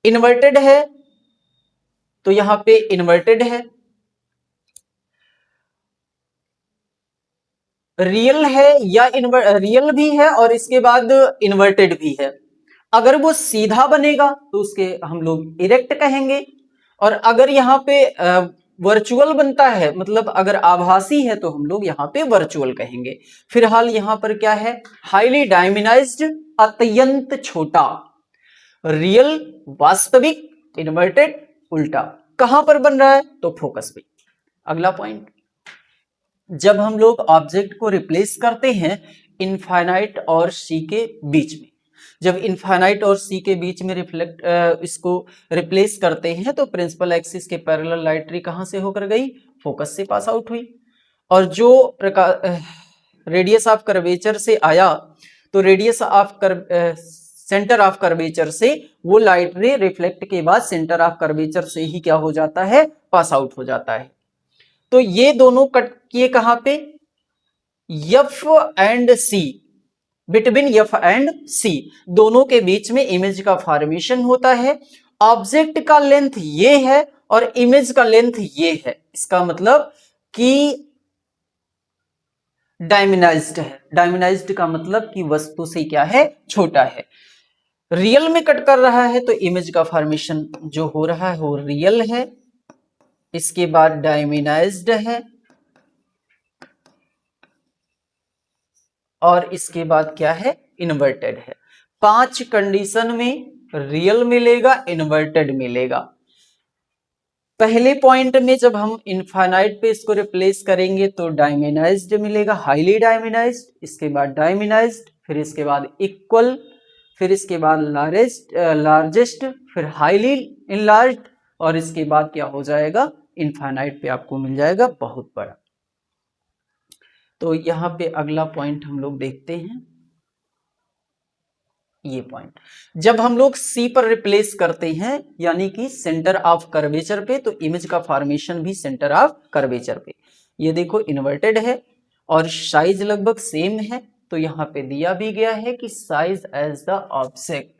इन्वर्टेड है तो यहां पे इन्वर्टेड है, रियल है या रियल भी है और इसके बाद इन्वर्टेड भी है। अगर वो सीधा बनेगा तो उसके हम लोग इरेक्ट कहेंगे, और अगर यहाँ पे वर्चुअल बनता है, मतलब अगर आभासी है, तो हम लोग यहाँ पे वर्चुअल कहेंगे। फिलहाल यहाँ पर क्या है, हाईली डायमिनाइज्ड अत्यंत छोटा, रियल वास्तविक, इन्वर्टेड उल्टा। कहां पर बन रहा है, तो फोकस पे। अगला पॉइंट, जब हम लोग ऑब्जेक्ट को रिप्लेस करते हैं इनफाइनाइट और सी के बीच में, जब इनफाइनाइट और सी के बीच में इसको रिप्लेस करते हैं तो प्रिंसिपल एक्सिस के पैरेलल लाइट रे कहां से होकर गई, फोकस से पास आउट हुई। और जो रेडियस ऑफ कर्वेचर से आया, तो radius of centre of curvature से वो लाइट रे रिफ्लेक्ट के बाद सेंटर ऑफ कर्वेचर से ही क्या हो जाता है, पास आउट हो जाता है। तो ये दोनों कट किए कहां पे, F and C, between F and C, दोनों के बीच में इमेज का फॉर्मेशन होता है। ऑब्जेक्ट का लेंथ ये है और इमेज का लेंथ ये है, इसका मतलब कि डायमिनाइज्ड है। डायमिनाइज्ड का मतलब कि वस्तु से क्या है, छोटा है। रियल में कट कर रहा है तो इमेज का फॉर्मेशन जो हो रहा है वो रियल है, इसके बाद डायमिनाइज्ड है, और इसके बाद क्या है, इन्वर्टेड है। 5 कंडीशन में रियल मिलेगा, इन्वर्टेड मिलेगा। पहले पॉइंट में जब हम इनफाइनाइट पे इसको रिप्लेस करेंगे तो डायमिनाइज्ड मिलेगा, हाईली डायमिनाइज्ड, इसके बाद डायमिनाइज्ड, फिर इसके बाद इक्वल, फिर इसके बाद लार्जेस्ट, फिर हाईली इनलार्ज्ड, और इसके बाद क्या हो जाएगा, इनफाइनाइट पे आपको मिल जाएगा बहुत बड़ा। तो यहां पे अगला पॉइंट हम लोग देखते हैं, ये पॉइंट जब हम लोग सी पर रिप्लेस करते हैं यानी कि सेंटर ऑफ कर्वेचर पे, तो इमेज का फॉर्मेशन भी सेंटर ऑफ कर्वेचर पे। ये देखो इन्वर्टेड है और साइज लगभग सेम है, तो यहां पे दिया भी गया है कि size as the object,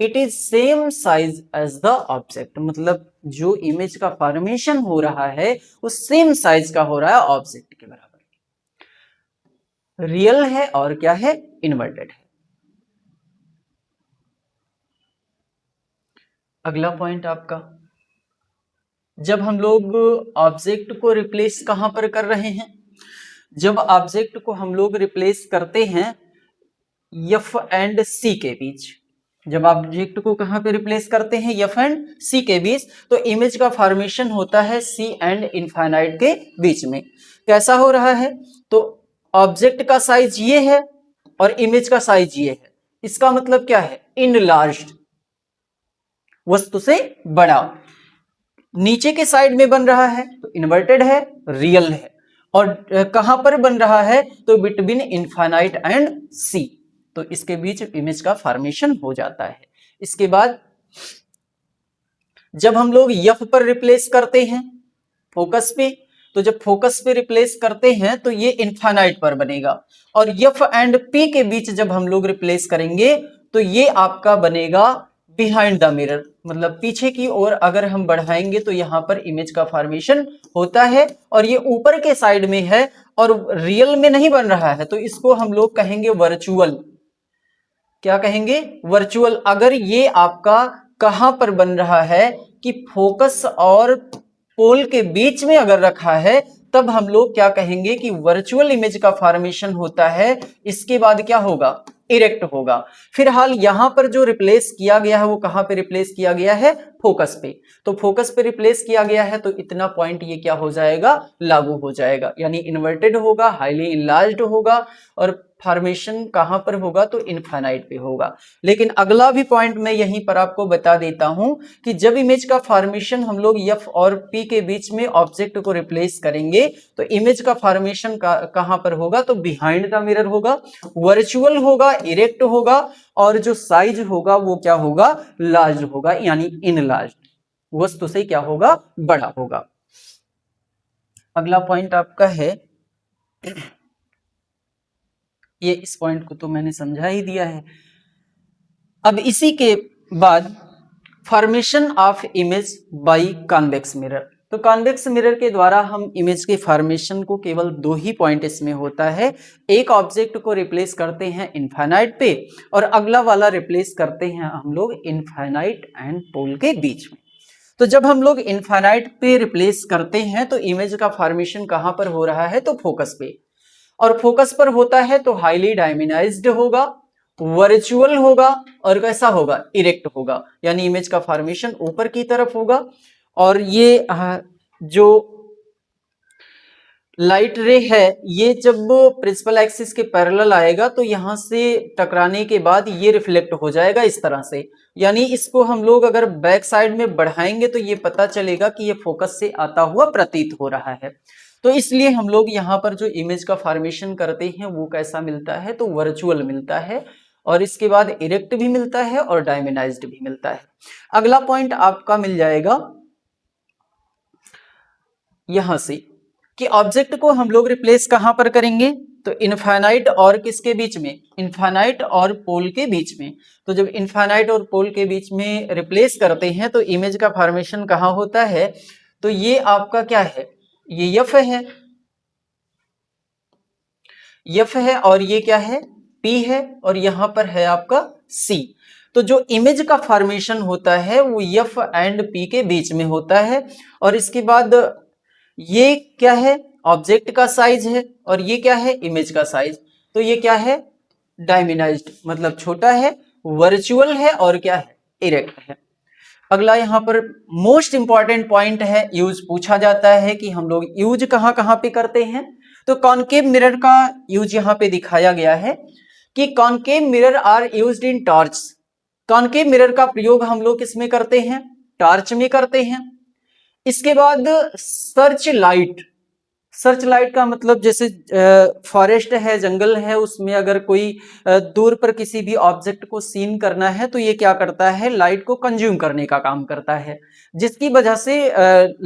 it is same size as the object, मतलब जो इमेज का फॉर्मेशन हो रहा है वो सेम साइज का हो रहा है ऑब्जेक्ट के बराबर। रियल है और क्या है, इन्वर्टेड है। अगला पॉइंट आपका, जब हम लोग ऑब्जेक्ट को रिप्लेस कहां पर कर रहे हैं, जब ऑब्जेक्ट को हम लोग रिप्लेस करते हैं एफ एंड सी के बीच, जब ऑब्जेक्ट को कहां पे रिप्लेस करते हैं एफ एंड सी के बीच, तो इमेज का फॉर्मेशन होता है सी एंड इनफाइनाइट के बीच में। कैसा हो रहा है, तो ऑब्जेक्ट का साइज ये है और इमेज का साइज ये है, इसका मतलब क्या है, इनलार्ज्ड, वस्तु से बड़ा। नीचे के साइड में बन रहा है तो इन्वर्टेड है, रियल है, और कहां पर बन रहा है, तो बिटवीन इनफाइनाइट एंड सी, तो इसके बीच इमेज का फॉर्मेशन हो जाता है। इसके बाद जब हम लोग एफ पर रिप्लेस करते हैं फोकस पे, तो जब फोकस पे रिप्लेस करते हैं तो ये इनफाइनाइट पर बनेगा, और एफ एंड पी के बीच जब हम लोग रिप्लेस करेंगे तो ये आपका बनेगा बिहाइंड द मिरर, मतलब पीछे की ओर अगर हम बढ़ाएंगे तो यहां पर इमेज का फॉर्मेशन होता है, और ये ऊपर के साइड में है और रियल में नहीं बन रहा है, तो इसको हम लोग कहेंगे वर्चुअल। क्या कहेंगे, वर्चुअल। अगर ये आपका कहां पर बन रहा है कि फोकस और पोल के बीच में अगर रखा है, तब हम लोग क्या कहेंगे कि वर्चुअल इमेज का फॉर्मेशन होता है। इसके बाद क्या होगा, इरेक्ट होगा। फिलहाल यहां पर जो रिप्लेस किया गया है वो कहां पे रिप्लेस किया गया है, फोकस पे, तो फोकस पे रिप्लेस किया गया है, तो इतना पॉइंट ये क्या हो जाएगा, लागू हो जाएगा, यानी इन्वर्टेड होगा, हाईली इनलार्ज्ड होगा, और फॉर्मेशन कहां पर होगा, तो इनफाइनाइट पे होगा। लेकिन अगला भी पॉइंट मैं यहीं पर आपको बता देता हूं कि जब इमेज का फॉर्मेशन हम लोग एफ और पी के बीच में ऑब्जेक्ट को रिप्लेस करेंगे तो इमेज का फॉर्मेशन कहां पर होगा, तो बिहाइंड द मिरर होगा, वर्चुअल होगा, इरेक्ट होगा, और जो साइज होगा वो क्या होगा, लार्ज होगा, यानी इनलार्ज, वस्तु से क्या होगा, बड़ा होगा। अगला पॉइंट आपका है, ये इस पॉइंट को तो मैंने समझा ही दिया है। अब इसी के बाद formation of image by convex mirror, तो कॉन्वेक्स मिरर के द्वारा हम इमेज के फॉर्मेशन को केवल दो ही पॉइंट इसमें होता है, एक ऑब्जेक्ट को रिप्लेस करते हैं इनफाइनाइट पे और अगला वाला रिप्लेस करते हैं हम लोग इनफाइनाइट एंड पोल के बीच में। तो जब हम लोग इनफाइनाइट पे रिप्लेस करते हैं तो इमेज का फॉर्मेशन कहां पर हो रहा है, तो फोकस पे, और फोकस पर होता है तो हाईली डायमिनाइज्ड होगा, वर्चुअल होगा, और कैसा होगा, इरेक्ट होगा, यानी इमेज का फॉर्मेशन ऊपर की तरफ होगा। और ये जो लाइट रे है ये जब प्रिंसिपल एक्सिस के पैरेलल आएगा तो यहां से टकराने के बाद ये रिफ्लेक्ट हो जाएगा इस तरह से, यानी इसको हम लोग अगर बैक साइड में बढ़ाएंगे तो ये पता चलेगा कि ये फोकस से आता हुआ प्रतीत हो रहा है। तो इसलिए हम लोग यहाँ पर जो इमेज का फॉर्मेशन करते हैं वो कैसा मिलता है, तो वर्चुअल मिलता है, और इसके बाद इरेक्ट भी मिलता है और डायमिनाइज्ड भी मिलता है। अगला पॉइंट आपका मिल जाएगा यहां से कि ऑब्जेक्ट को हम लोग रिप्लेस कहां पर करेंगे, तो इनफाइनाइट और किसके बीच में, इनफाइनाइट और पोल के बीच में। तो जब इनफाइनाइट और पोल के बीच में रिप्लेस करते हैं तो इमेज का फॉर्मेशन कहां होता है, तो ये आपका क्या है, ये एफ है, एफ है, और ये क्या है, पी है, और यहां पर है आपका सी। तो जो इमेज का फॉर्मेशन होता है वो एफ एंड पी के बीच में होता है, और इसके बाद ये क्या है, ऑब्जेक्ट का साइज है, और ये क्या है, इमेज का साइज। तो ये क्या है, डायमिनाइज्ड, मतलब छोटा है, वर्चुअल है, और क्या है, इरेक्ट है। अगला यहाँ पर मोस्ट इंपॉर्टेंट पॉइंट है, यूज पूछा जाता है कि हम लोग यूज कहां कहां पे करते हैं, तो कॉनकेव मिरर का यूज यहाँ पे दिखाया गया है कि concave mirror are used in torch. Concave mirror का प्रयोग हम लोग किसमें करते हैं, टॉर्च में करते हैं। इसके बाद सर्च लाइट, सर्च लाइट का मतलब जैसे फॉरेस्ट है, जंगल है, उसमें अगर कोई दूर पर किसी भी ऑब्जेक्ट को सीन करना है तो ये क्या करता है, लाइट को कंज्यूम करने का काम करता है, जिसकी वजह से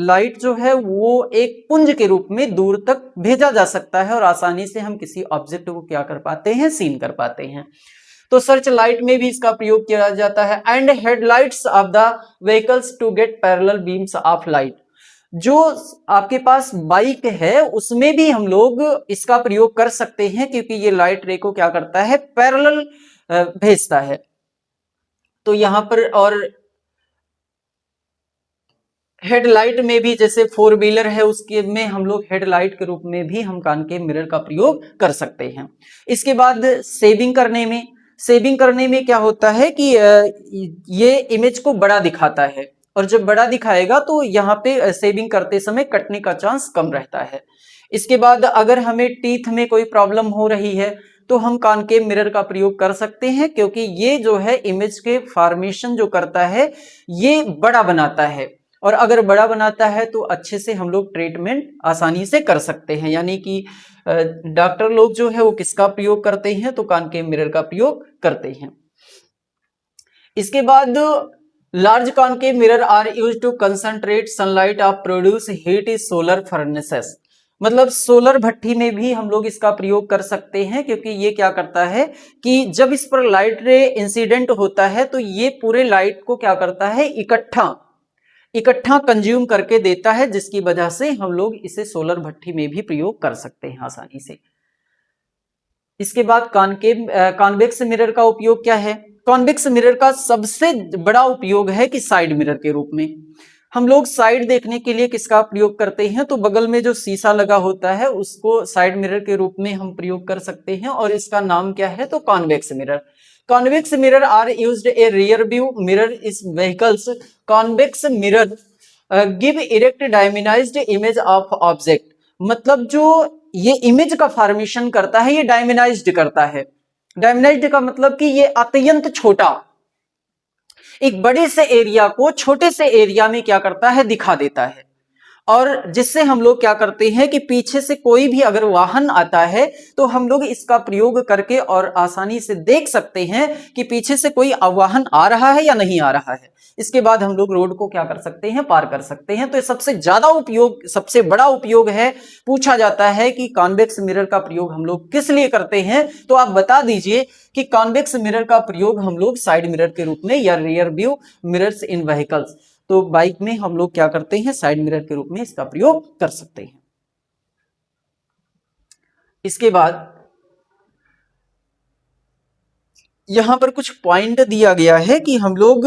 लाइट जो है वो एक पुंज के रूप में दूर तक भेजा जा सकता है और आसानी से हम किसी ऑब्जेक्ट को क्या कर पाते हैं, सीन कर पाते हैं। तो सर्च लाइट में भी इसका प्रयोग किया जाता है। And headlights of the vehicles to get parallel beams of light, जो आपके पास बाइक है उसमें भी हम लोग इसका प्रयोग कर सकते हैं, क्योंकि ये लाइट रे को क्या करता है, पैरेलल भेजता है। तो यहां पर और हेडलाइट में भी, जैसे फोर व्हीलर है उसके में हम लोग हेडलाइट के रूप में भी हम कॉनकेव मिरर का प्रयोग कर सकते हैं। इसके बाद सेविंग करने में क्या होता है कि ये इमेज को बड़ा दिखाता है, और जब बड़ा दिखाएगा तो यहाँ पे सेविंग करते समय कटने का चांस कम रहता है। इसके बाद अगर हमें टीथ में कोई प्रॉब्लम हो रही है तो हम कॉनकेव मिरर का प्रयोग कर सकते हैं, क्योंकि ये जो है इमेज के फॉर्मेशन जो करता है ये बड़ा बनाता है, और अगर बड़ा बनाता है तो अच्छे से हम लोग ट्रीटमेंट आसानी से कर सकते हैं। यानी कि डॉक्टर लोग जो है वो किसका प्रयोग करते हैं, तो कॉनकेव मिरर का प्रयोग करते हैं। इसके बाद large concave mirror are used to concentrate sunlight of produce heat is solar furnaces, मतलब सोलर भट्टी में भी हम लोग इसका प्रयोग कर सकते हैं, क्योंकि ये क्या करता है कि जब इस पर लाइट रे इंसिडेंट होता है तो ये पूरे लाइट को क्या करता है, इकट्ठा कंज्यूम करके देता है, जिसकी वजह से हम लोग इसे सोलर भट्टी में भी प्रयोग कर सकते हैं आसानी से। इसके बाद कॉन्वेक्स मिरर का उपयोग क्या है, कॉन्वेक्स मिरर का सबसे बड़ा उपयोग है कि साइड मिरर के रूप में हम लोग साइड देखने के लिए किसका प्रयोग करते हैं, तो बगल में जो शीशा लगा होता है उसको साइड मिरर के रूप में हम प्रयोग कर सकते हैं, और इसका नाम क्या है, तो convex mirror. Convex mirror are used a rear view mirror is vehicles. Convex mirror give erect diamondized image of object, मतलब जो ये इमेज का फॉर्मेशन करता है ये डायमेनाइज्ड करता है। डायमेनाइज्ड का मतलब कि ये अत्यंत छोटा, एक बड़े से एरिया को छोटे से एरिया में क्या करता है, दिखा देता है, और जिससे हम लोग क्या करते हैं कि पीछे से कोई भी अगर वाहन आता है तो हम लोग इसका प्रयोग करके और आसानी से देख सकते हैं कि पीछे से कोई वाहन आ रहा है या नहीं आ रहा है। इसके बाद हम लोग रोड को क्या कर सकते हैं, पार कर सकते हैं। तो ये सबसे ज्यादा उपयोग, सबसे बड़ा उपयोग है। पूछा जाता है कि कॉन्वेक्स मिरर का प्रयोग हम लोग किस लिए करते हैं, तो आप बता दीजिए कि कॉन्वेक्स मिरर का प्रयोग हम लोग साइड मिरर के रूप में या rear view mirrors in vehicles, तो बाइक में हम लोग क्या करते हैं, साइड मिरर के रूप में इसका प्रयोग कर सकते हैं। इसके बाद यहां पर कुछ पॉइंट दिया गया है कि हम लोग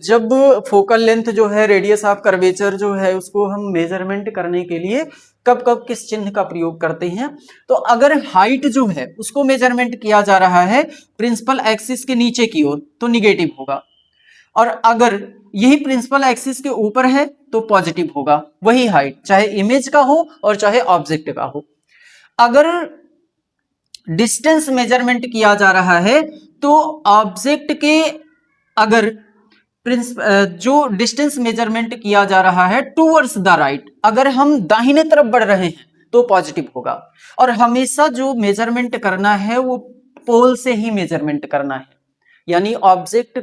जब फोकल लेंथ जो है, रेडियस ऑफ कर्वेचर जो है, उसको हम मेजरमेंट करने के लिए कब कब किस चिन्ह का प्रयोग करते हैं। तो अगर हाइट जो है उसको मेजरमेंट किया जा रहा है प्रिंसिपल एक्सिस के नीचे की ओर तो निगेटिव होगा, और अगर यही प्रिंसिपल एक्सिस के ऊपर है तो पॉजिटिव होगा, वही हाइट चाहे इमेज का हो और चाहे ऑब्जेक्ट का हो। अगर डिस्टेंस मेजरमेंट किया जा रहा है तो ऑब्जेक्ट के, अगर जो डिस्टेंस मेजरमेंट किया जा रहा है टूवर्ड्स द राइट, अगर हम दाहिने तरफ बढ़ रहे हैं तो पॉजिटिव होगा, और हमेशा जो मेजरमेंट करना है वो पोल से ही मेजरमेंट करना है। यानी ऑब्जेक्ट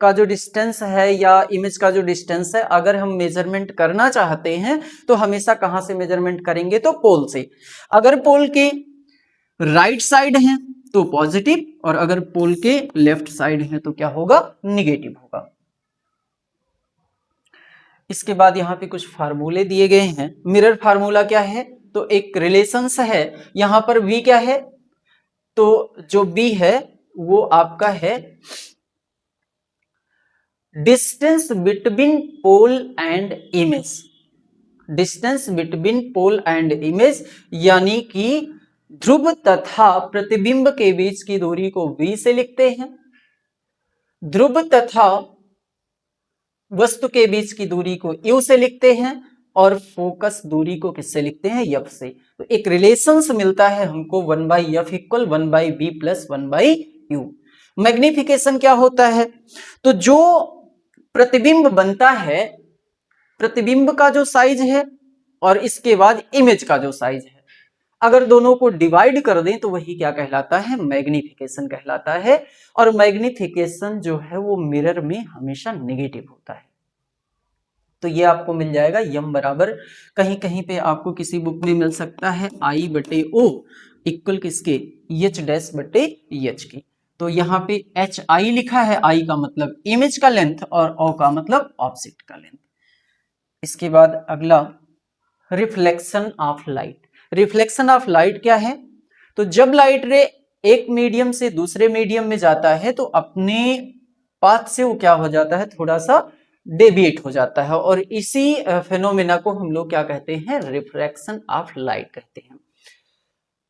का जो डिस्टेंस है या इमेज का जो डिस्टेंस है, अगर हम मेजरमेंट करना चाहते हैं तो हमेशा कहां से मेजरमेंट करेंगे, तो पोल से। अगर पोल के राइट साइड है तो पॉजिटिव, और अगर पोल के लेफ्ट साइड है तो क्या होगा, निगेटिव होगा। इसके बाद यहाँ पे कुछ फार्मूले दिए गए हैं। मिरर फार्मूला क्या है, तो एक रिलेशंस है, यहां पर V क्या है, तो जो B है वो आपका है distance between pole and image, distance between pole and image, यानी कि ध्रुव तथा प्रतिबिंब के बीच की दूरी को V से लिखते हैं, ध्रुव तथा वस्तु के बीच की दूरी को U से लिखते हैं, और फोकस दूरी को किससे लिखते हैं, F से। तो एक रिलेशंस मिलता है हमको 1/F equal 1/B plus 1/U। Magnification क्या होता है, तो जो प्रतिबिंब बनता है, प्रतिबिंब का जो साइज है और इसके बाद इमेज का जो साइज है, अगर दोनों को डिवाइड कर दें तो वही क्या कहलाता है, मैग्निफिकेशन कहलाता है। और मैग्निफिकेशन जो है वो मिरर में हमेशा नेगेटिव होता है। तो ये आपको मिल जाएगा यम बराबर, कहीं कहीं पे आपको किसी बुक में मिल सकता है आई बटे ओ इक्वल किसके, एच डैश बटे एच की। तो यहाँ पे एच आई लिखा है, आई का मतलब इमेज का लेंथ और ओ का मतलब ऑब्जेक्ट का लेंथ। इसके बाद अगला reflection of light. Reflection of light क्या है, तो जब लाइट रे एक मीडियम से दूसरे मीडियम में जाता है तो अपने पाथ से वो क्या हो जाता है, थोड़ा सा डेविएट हो जाता है, और इसी फेनोमेना को हम लोग क्या कहते हैं, रिफ्रैक्शन ऑफ लाइट कहते हैं।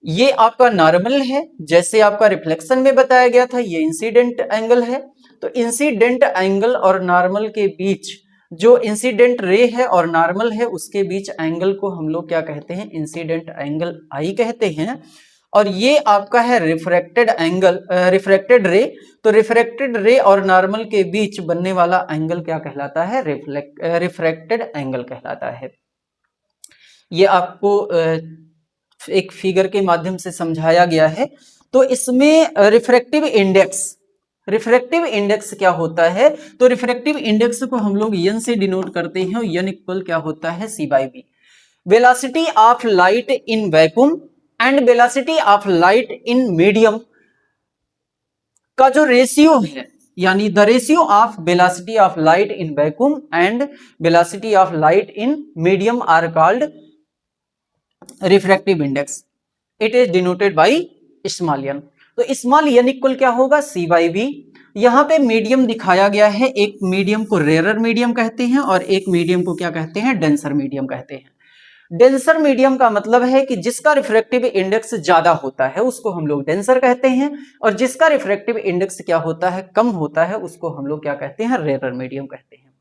ये आपका नॉर्मल है, जैसे आपका रिफ्लेक्शन में बताया गया था, ये इंसिडेंट एंगल है। तो इंसिडेंट एंगल और नॉर्मल के बीच, जो इंसिडेंट रे है और नॉर्मल है उसके बीच एंगल को हम लोग क्या कहते हैं, इंसिडेंट एंगल आई कहते हैं। और ये आपका है रिफ्रैक्टेड एंगल, रिफ्रैक्टेड रे। तो रिफ्रैक्टेड रे और नॉर्मल के बीच बनने वाला एंगल क्या कहलाता है, रिफ्रैक्टेड एंगल कहलाता है। ये आपको एक फिगर के माध्यम से समझाया गया है। तो इसमें रिफ्रैक्टिव इंडेक्स क्या होता है, तो रिफ्रैक्टिव इंडेक्स को हम लोग यन से डिनोट करते हैं, और यन इक्वल क्या होता है, C by B. Velocity of light in vacuum and velocity of light in medium का जो रेशियो है, यानी the ratio of velocity of light in vacuum and velocity of light in medium are called refractive index. It is denoted by small N. तो small N equal क्या होगा, सी by B. यहां पे medium दिखाया गया है, एक मीडियम को रेयर मीडियम कहते हैं और एक मीडियम को क्या कहते हैं, डेंसर मीडियम कहते हैं। डेंसर मीडियम का मतलब है कि जिसका रिफ्रैक्टिव इंडेक्स ज्यादा होता है उसको हम लोग डेंसर कहते हैं, और जिसका रिफ्रैक्टिव इंडेक्स क्या होता है, कम होता है, उसको हम लोग क्या कहते हैं, रेयर मीडियम कहते हैं।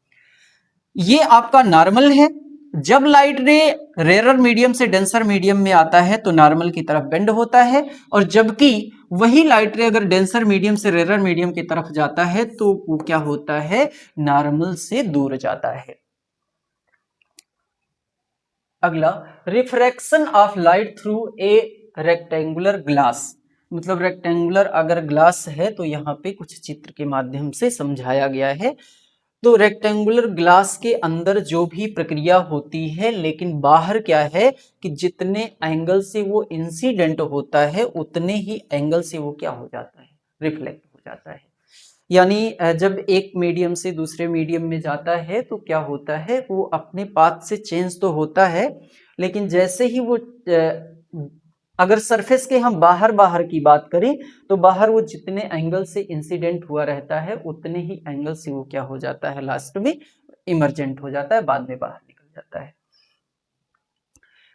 ये आपका नॉर्मल है। जब लाइट रे रेयर मीडियम से डेंसर मीडियम में आता है तो नॉर्मल की तरफ बेंड होता है, और जबकि वही लाइट रे अगर डेंसर मीडियम से रेयर मीडियम की तरफ जाता है तो वो क्या होता है, नॉर्मल से दूर जाता है। अगला, refraction of light through a rectangular glass. मतलब रेक्टेंगुलर अगर ग्लास है तो यहाँ पे कुछ चित्र के माध्यम से समझाया गया है। तो रेक्टेंगुलर ग्लास के अंदर जो भी प्रक्रिया होती है, लेकिन बाहर क्या है कि जितने एंगल से वो इंसिडेंट होता है उतने ही एंगल से वो क्या हो जाता है, रिफ्लेक्ट हो जाता है। यानी जब एक मीडियम से दूसरे मीडियम में जाता है तो क्या होता है, वो अपने पाथ से चेंज तो होता है, लेकिन जैसे ही वो अगर सरफेस के हम बाहर की बात करें तो बाहर वो जितने एंगल से इंसिडेंट हुआ रहता है उतने ही एंगल से वो क्या हो जाता है, लास्ट में इमर्जेंट हो जाता है, बाद में बाहर निकल जाता है।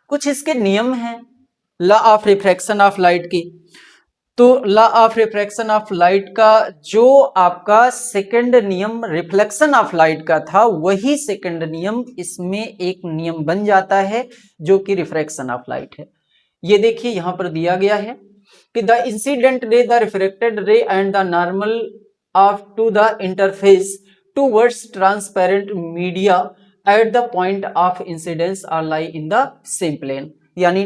कुछ इसके नियम हैं law of refraction of light की। तो law of refraction of light का जो आपका सेकंड नियम रिफ्लेक्शन ऑफ लाइट का था, वही सेकंड नियम इसमें एक नियम बन जाता है जो कि रिफ्रैक्शन ऑफ लाइट है। ये देखिए यहां पर दिया गया है कि the incident ray, the refracted ray and the normal of to the interface towards transparent media at the point of incidence are lie in the same plane. यानी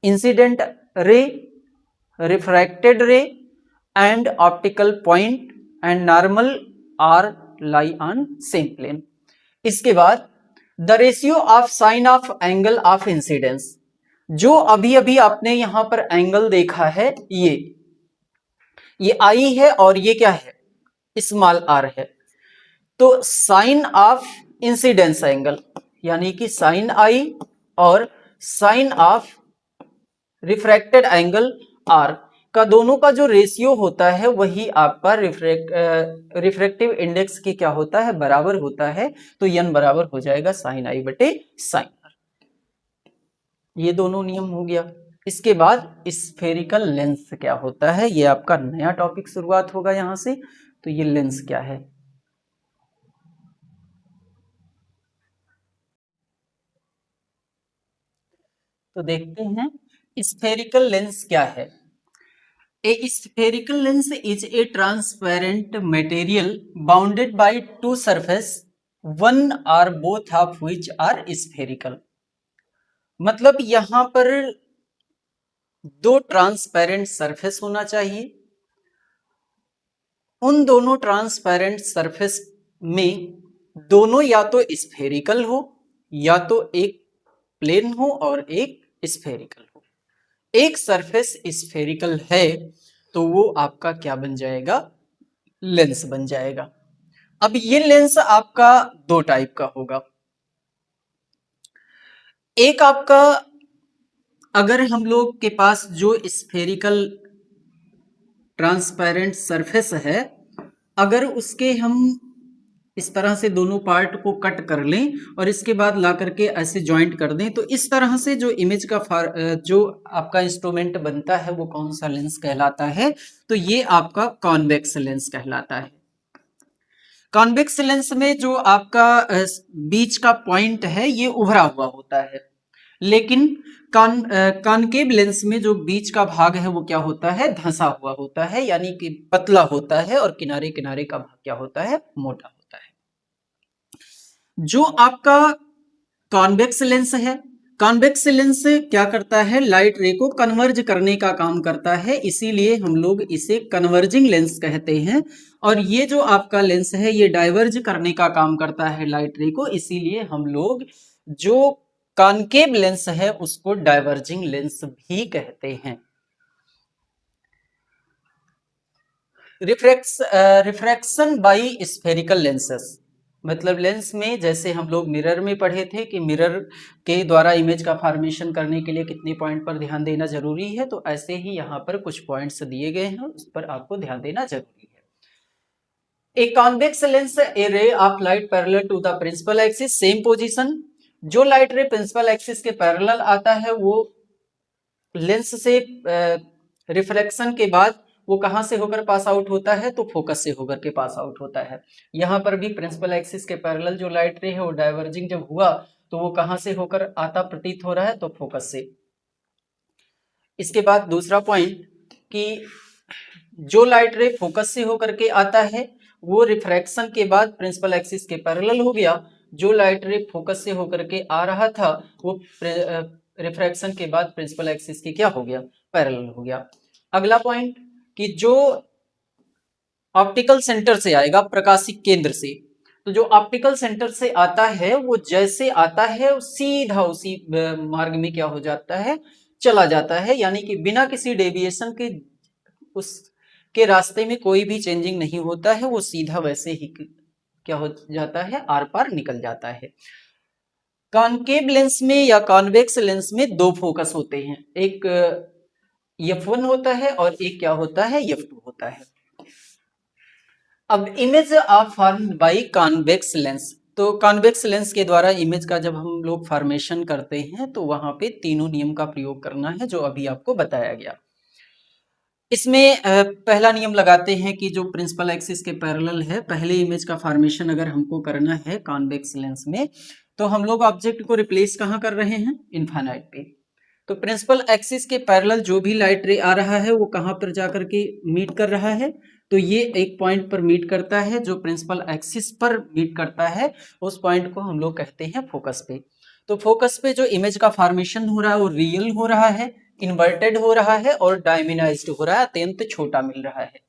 incident ray, refracted ray and optical point and normal are lie on same plane. इसके बाद the ratio of sine of angle of incidence, जो अभी अभी आपने यहां पर angle देखा है, ये आई है और ये क्या है, स्मॉल आर है। तो साइन ऑफ इंसिडेंस एंगल यानी कि साइन आई और sine of refracted angle r का दोनों का जो रेशियो होता है वही आपका रिफ्रैक्टिव इंडेक्स की क्या होता है, बराबर होता है। तो यन बराबर हो जाएगा साइन आई बटे साइन आर। ये दोनों नियम हो गया। इसके बाद स्फेरिकल लेंस क्या होता है, ये आपका नया टॉपिक शुरुआत होगा यहां से। तो ये लेंस क्या है, तो देखते हैं स्फेरिकल लेंस क्या है। A spherical lens is a transparent material bounded by two surfaces, one or both of which are spherical. मतलब यहां पर दो ट्रांसपेरेंट सरफेस होना चाहिए। उन दोनों ट्रांसपेरेंट सरफेस में दोनों या तो स्फेरिकल हो या तो एक प्लेन हो और एक स्फेरिकल हो। एक सरफेस स्फेरिकल है तो वो आपका क्या बन जाएगा, लेंस बन जाएगा। अब ये लेंस आपका दो टाइप का होगा। एक आपका, अगर हम लोग के पास जो स्फेरिकल ट्रांसपेरेंट सरफेस है, अगर उसके हम इस तरह से दोनों पार्ट को कट कर लें और इसके बाद ला करके ऐसे ज्वाइंट कर दें, तो इस तरह से जो इमेज का जो आपका इंस्ट्रूमेंट बनता है वो कौन सा लेंस कहलाता है, तो ये आपका कॉन्वेक्स लेंस कहलाता है। कॉन्वेक्स लेंस में जो आपका बीच का पॉइंट है ये उभरा हुआ होता है, लेकिन कॉनकेव लेंस में जो बीच का भाग है वो क्या होता है, धंसा हुआ होता है, यानी कि पतला होता है, और किनारे किनारे का भाग क्या होता है, मोटा होता है। जो आपका कॉन्वेक्स लेंस है, कॉन्वेक्स लेंस क्या करता है, लाइट रे को कन्वर्ज करने का काम करता है, इसीलिए हम लोग इसे कन्वर्जिंग लेंस कहते हैं। और ये जो आपका लेंस है ये डाइवर्ज करने का काम करता है लाइट रे को, इसीलिए हम लोग जो कॉनकेव लेंस है उसको डाइवर्जिंग लेंस भी कहते हैं। रिफ्रैक्शन बाई स्फेरिकल लेंसेस, मतलब लेंस में जैसे हम लोग मिरर में पढ़े थे कि मिरर के द्वारा इमेज का फॉर्मेशन करने के लिए कितने पॉइंट पर ध्यान देना जरूरी है, तो ऐसे ही यहाँ पर कुछ पॉइंट्स दिए गए हैं, उस पर आपको ध्यान देना जरूरी है। A convex lens a ray of light parallel to the principal axis same position. जो लाइट रे प्रिंसिपल एक्सिस के पैरेलल आता है वो लेंस से रिफ्लेक्शन के बाद वो कहां से होकर पास आउट होता है, तो फोकस से होकर के पास आउट होता है। यहां पर भी प्रिंसिपल एक्सिस के पैरेलल जो लाइट रे है वो डाइवर्जिंग जब हुआ तो वो कहां से होकर आता प्रतीत हो रहा है, तो फोकस से। इसके बाद दूसरा पॉइंट कि जो लाइट रे फोकस से होकर के आता है वो रिफ्रैक्शन के बाद प्रिंसिपल एक्सिस के पैरेलल हो गया। जो लाइट रे फोकस से होकर के आ रहा था वो रिफ्रैक्शन के बाद प्रिंसिपल एक्सिस के क्या हो गया, पैरेलल हो गया। अगला पॉइंट कि जो ऑप्टिकल सेंटर से आएगा, प्रकाशिक केंद्र से, तो जो ऑप्टिकल सेंटर से आता है वो जैसे आता है सीधा उसी मार्ग में क्या हो जाता है, चला जाता है, यानी कि बिना किसी डेविएशन के उसके रास्ते में कोई भी चेंजिंग नहीं होता है, वो सीधा वैसे ही क्या हो जाता है, आर पार निकल जाता है। कॉनकेव लेंस में या कॉन्वेक्स लेंस में दो फोकस होते हैं, एक F1 होता है और एक क्या होता है, F2 होता है। अब image of form by convex lens, तो कॉन्वेक्स लेंस के द्वारा इमेज का जब हम लोग फॉर्मेशन करते हैं तो वहां पे तीनों नियम का प्रयोग करना है जो अभी आपको बताया गया। इसमें पहला नियम लगाते हैं कि जो प्रिंसिपल एक्सिस के पैरेलल है, पहले इमेज का फॉर्मेशन अगर हमको करना है कॉन्वेक्स लेंस में, तो हम लोग ऑब्जेक्ट को रिप्लेस कहाँ कर रहे हैं, इनफाइनाइट पे। तो प्रिंसिपल एक्सिस के पैरेलल जो भी लाइट रे आ रहा है वो कहाँ पर जाकर के मीट कर रहा है, तो ये एक पॉइंट पर मीट करता है, जो प्रिंसिपल एक्सिस पर मीट करता है उस पॉइंट को हम लोग कहते हैं फोकस पे। तो फोकस पे जो इमेज का फॉर्मेशन हो रहा है वो रियल हो रहा है, इन्वर्टेड हो रहा है और डायमिनाइज्ड हो रहा है, अत्यंत छोटा मिल रहा है।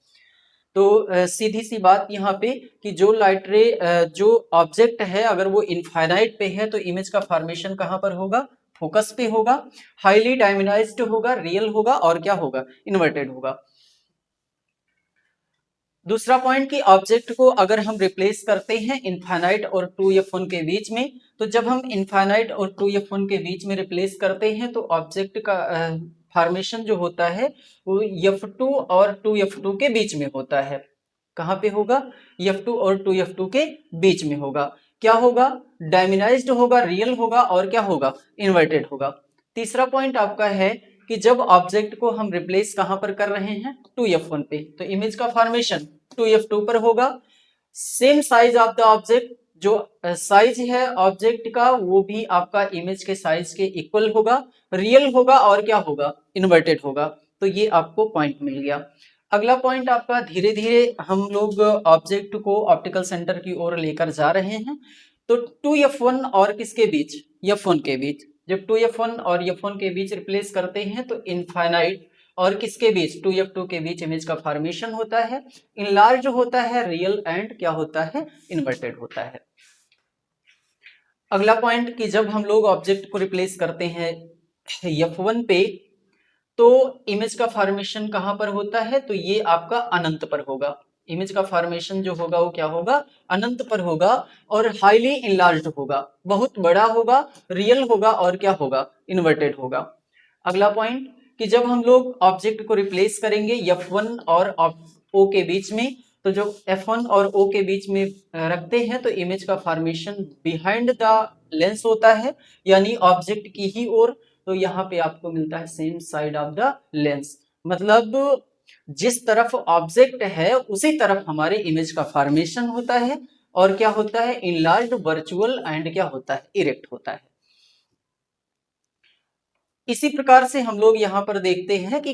तो सीधी सी बात यहाँ पे कि जो लाइट रे जो ऑब्जेक्ट है अगर वो इनफाइनाइट पे है तो इमेज का फॉर्मेशन कहाँ पर होगा, फोकस पे होगा, हाईली डायमिनाइज्ड होगा, रियल होगा और क्या होगा, इन्वर्टेड होगा। दूसरा पॉइंट कि ऑब्जेक्ट को अगर हम रिप्लेस करते हैं इनफाइनाइट और 2f1 के बीच में, तो जब हम इनफाइनाइट और 2f1 के बीच में रिप्लेस करते हैं तो ऑब्जेक्ट का फॉर्मेशन जो होता है वो f2 और 2f2 के बीच में होता है। कहाँ पे होगा, f2 और 2f2 के बीच में होगा। क्या होगा, डायमिनाइज्ड होगा, रियल होगा और क्या होगा, इन्वर्टेड होगा। तीसरा पॉइंट आपका है कि जब ऑब्जेक्ट को हम रिप्लेस कहां पर कर रहे हैं, 2f1 पे, तो इमेज का फॉर्मेशन 2f2 पर होगा। Same size of the object, जो साइज है ऑब्जेक्ट का वो भी आपका इमेज के साइज के इक्वल होगा, रियल होगा और क्या होगा, इन्वर्टेड होगा। तो ये आपको पॉइंट मिल गया। अगला पॉइंट आपका, धीरे धीरे हम लोग ऑब्जेक्ट को ऑप्टिकल सेंटर की ओर लेकर जा रहे हैं, तो 2f1 और किसके बीच, f1 के बीच, जब 2f1 और f1 के बीच रिप्लेस करते हैं तो इनफाइनाइट और किसके बीच 2f2 के बीच इमेज का फॉर्मेशन होता है, इनलार्ज होता है, रियल एंड क्या होता है, इन्वर्टेड होता है। अगला पॉइंट कि जब हम लोग ऑब्जेक्ट को रिप्लेस करते हैं f1 पे तो इमेज का फॉर्मेशन कहां पर होता है, तो ये आपका अनंत पर होगा। इमेज का फॉर्मेशन जो होगा वो क्या होगा, अनंत पर होगा और हाईली इनलार्ज्ड होगा, बहुत बड़ा होगा, रियल होगा और क्या होगा, इन्वर्टेड होगा। अगला पॉइंट कि जब हम लोग ऑब्जेक्ट को रिप्लेस करेंगे f1 और o के बीच में, तो जो f1 और o के बीच में रखते हैं तो इमेज का फॉर्मेशन बिहाइंड द लेंस होता है, यानी ऑब्जेक्ट की ही ओर। तो यहाँ पे आपको मिलता है same side of the lens, मतलब जिस तरफ ऑब्जेक्ट है उसी तरफ हमारे इमेज का फॉर्मेशन होता है और क्या होता है, इनलार्ज्ड, वर्चुअल एंड क्या होता है, इरेक्ट होता है। इसी प्रकार से हम लोग यहाँ पर देखते हैं कि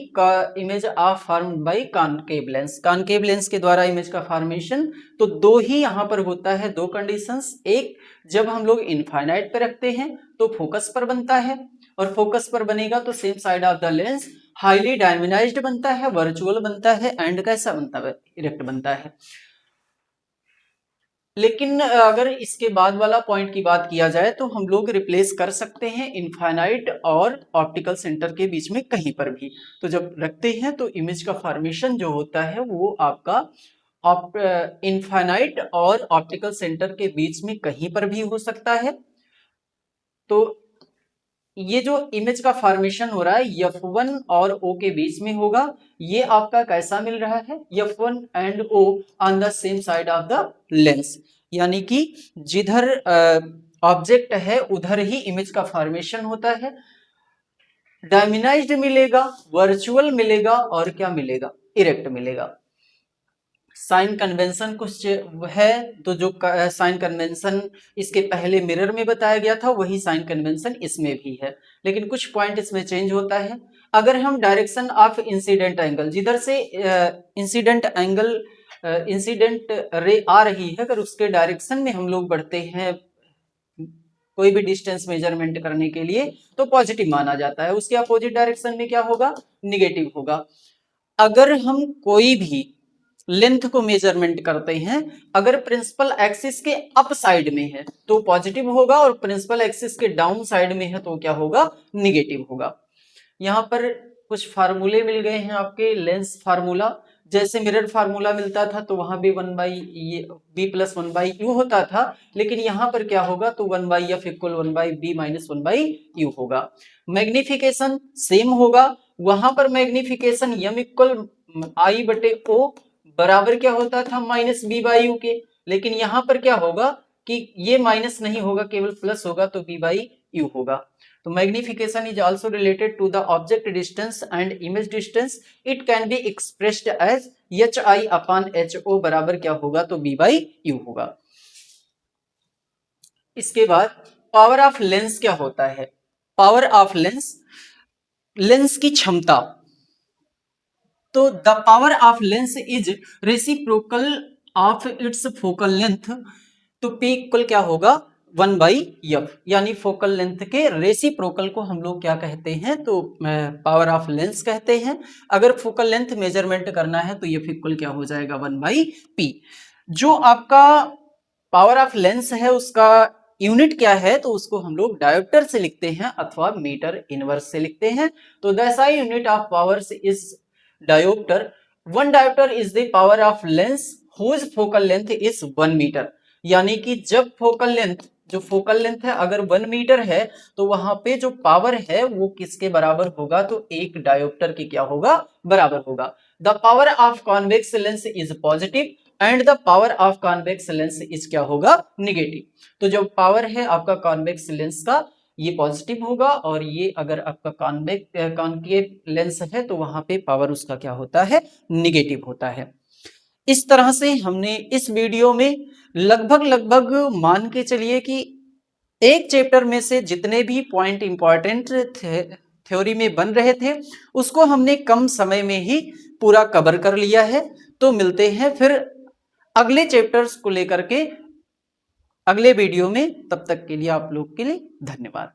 image are formed by concave lens. Concave lens के द्वारा इमेज का फॉर्मेशन तो दो ही यहाँ पर होता है, दो कंडीशंस। एक, जब हम लोग इनफाइनाइट पे रखते हैं तो फोकस पर बनता है, और फोकस पर बनेगा तो same side of the lens highly diminished बनता है, वर्चुअल बनता है एंड कैसा बनता है, इरेक्ट बनता है। लेकिन अगर इसके बाद वाला पॉइंट की बात किया जाए तो हम लोग रिप्लेस कर सकते हैं इनफाइनाइट और ऑप्टिकल सेंटर के बीच में कहीं पर भी। तो जब रखते हैं तो इमेज का फॉर्मेशन जो होता है वो आपका इनफाइनाइट और ऑप्टिकल सेंटर के बीच में कहीं पर भी हो सकता है। तो ये जो इमेज का फॉर्मेशन हो रहा है f1 और o के बीच में होगा, ये आपका कैसा मिल रहा है, f1 and o on the same side of the lens, यानी कि जिधर ऑब्जेक्ट है उधर ही इमेज का फॉर्मेशन होता है। डायमिनाइज्ड मिलेगा, वर्चुअल मिलेगा और क्या मिलेगा, इरेक्ट मिलेगा। साइन कन्वेंशन कुछ है, तो जो साइन कन्वेंशन इसके पहले मिरर में बताया गया था वही साइन कन्वेंशन इसमें भी है, लेकिन कुछ पॉइंट इसमें चेंज होता है। अगर हम डायरेक्शन ऑफ इंसिडेंट एंगल, जिधर से इंसिडेंट एंगल इंसिडेंट रे आ रही है, अगर उसके डायरेक्शन में हम लोग बढ़ते हैं कोई भी डिस्टेंस मेजरमेंट करने के लिए तो पॉजिटिव माना जाता है, उसके अपोजिट डायरेक्शन में क्या होगा, निगेटिव होगा। अगर हम कोई भी लेंथ को मेजरमेंट करते हैं, अगर प्रिंसिपल एक्सिस के अप साइड में है तो पॉजिटिव होगा और प्रिंसिपल एक्सिस के डाउन साइड में है तो क्या होगा, निगेटिव होगा। यहाँ पर कुछ फार्मूले मिल गए हैं आपके, लेंस फार्मूला, जैसे मिरर फार्मूला मिलता था तो वहां भी 1/b+1/u होता था, लेकिन यहाँ पर क्या होगा, तो 1/f = 1/b-1/u होगा। मैग्निफिकेशन सेम होगा, वहां पर मैग्निफिकेशन m = I/O बराबर क्या होता था, -b/u के, लेकिन यहाँ पर क्या होगा कि ये माइनस नहीं होगा, केवल प्लस होगा, तो b/u होगा। तो magnification is also related to the object distance and image distance, it can be expressed as hi/ho बराबर क्या होगा, तो b/u होगा। इसके बाद पावर ऑफ लेंस क्या होता है, पावर ऑफ लेंस, लेंस की क्षमता। तो the power of lens is reciprocal of its focal length, तो P इक्वल क्या होगा, 1/f, यानी फोकल लेंथ के रेसिप्रोकल को हम लोग क्या कहते हैं, तो पावर ऑफ लेंस कहते हैं। अगर फोकल लेंथ मेजरमेंट करना है तो F इक्वल क्या हो जाएगा, 1/p। जो आपका पावर ऑफ लेंस है उसका यूनिट क्या है, तो उसको हम लोग डायोप्टर से लिखते हैं अथवा मीटर इनवर्स से लिखते हैं। तो the SI unit of powers is diopter. One diopter is the power of lens whose focal length is 1 metre, यानी कि जब फोकल लेंथ, जो फोकल लेंथ है अगर 1 मीटर है तो वहां पे जो पावर है वो किसके बराबर होगा, तो एक डायोप्टर के क्या होगा, बराबर होगा। The power of convex lens is positive and the power of convex lens is क्या होगा, निगेटिव। तो जो पावर है आपका कॉन्वेक्स लेंस का ये पॉजिटिव होगा, और ये अगर आपका कॉन्केव लेंस है तो वहां पे पावर उसका क्या होता है, निगेटिव होता है। इस तरह से हमने इस वीडियो में लगभग मान के चलिए कि एक चैप्टर में से जितने भी पॉइंट इंपॉर्टेंट थ्योरी में बन रहे थे उसको हमने कम समय में ही पूरा कवर कर लिया है। तो मिलते हैं फिर अगले चैप्टर्स को लेकर के अगले वीडियो में, तब तक के लिए आप लोग के लिए धन्यवाद।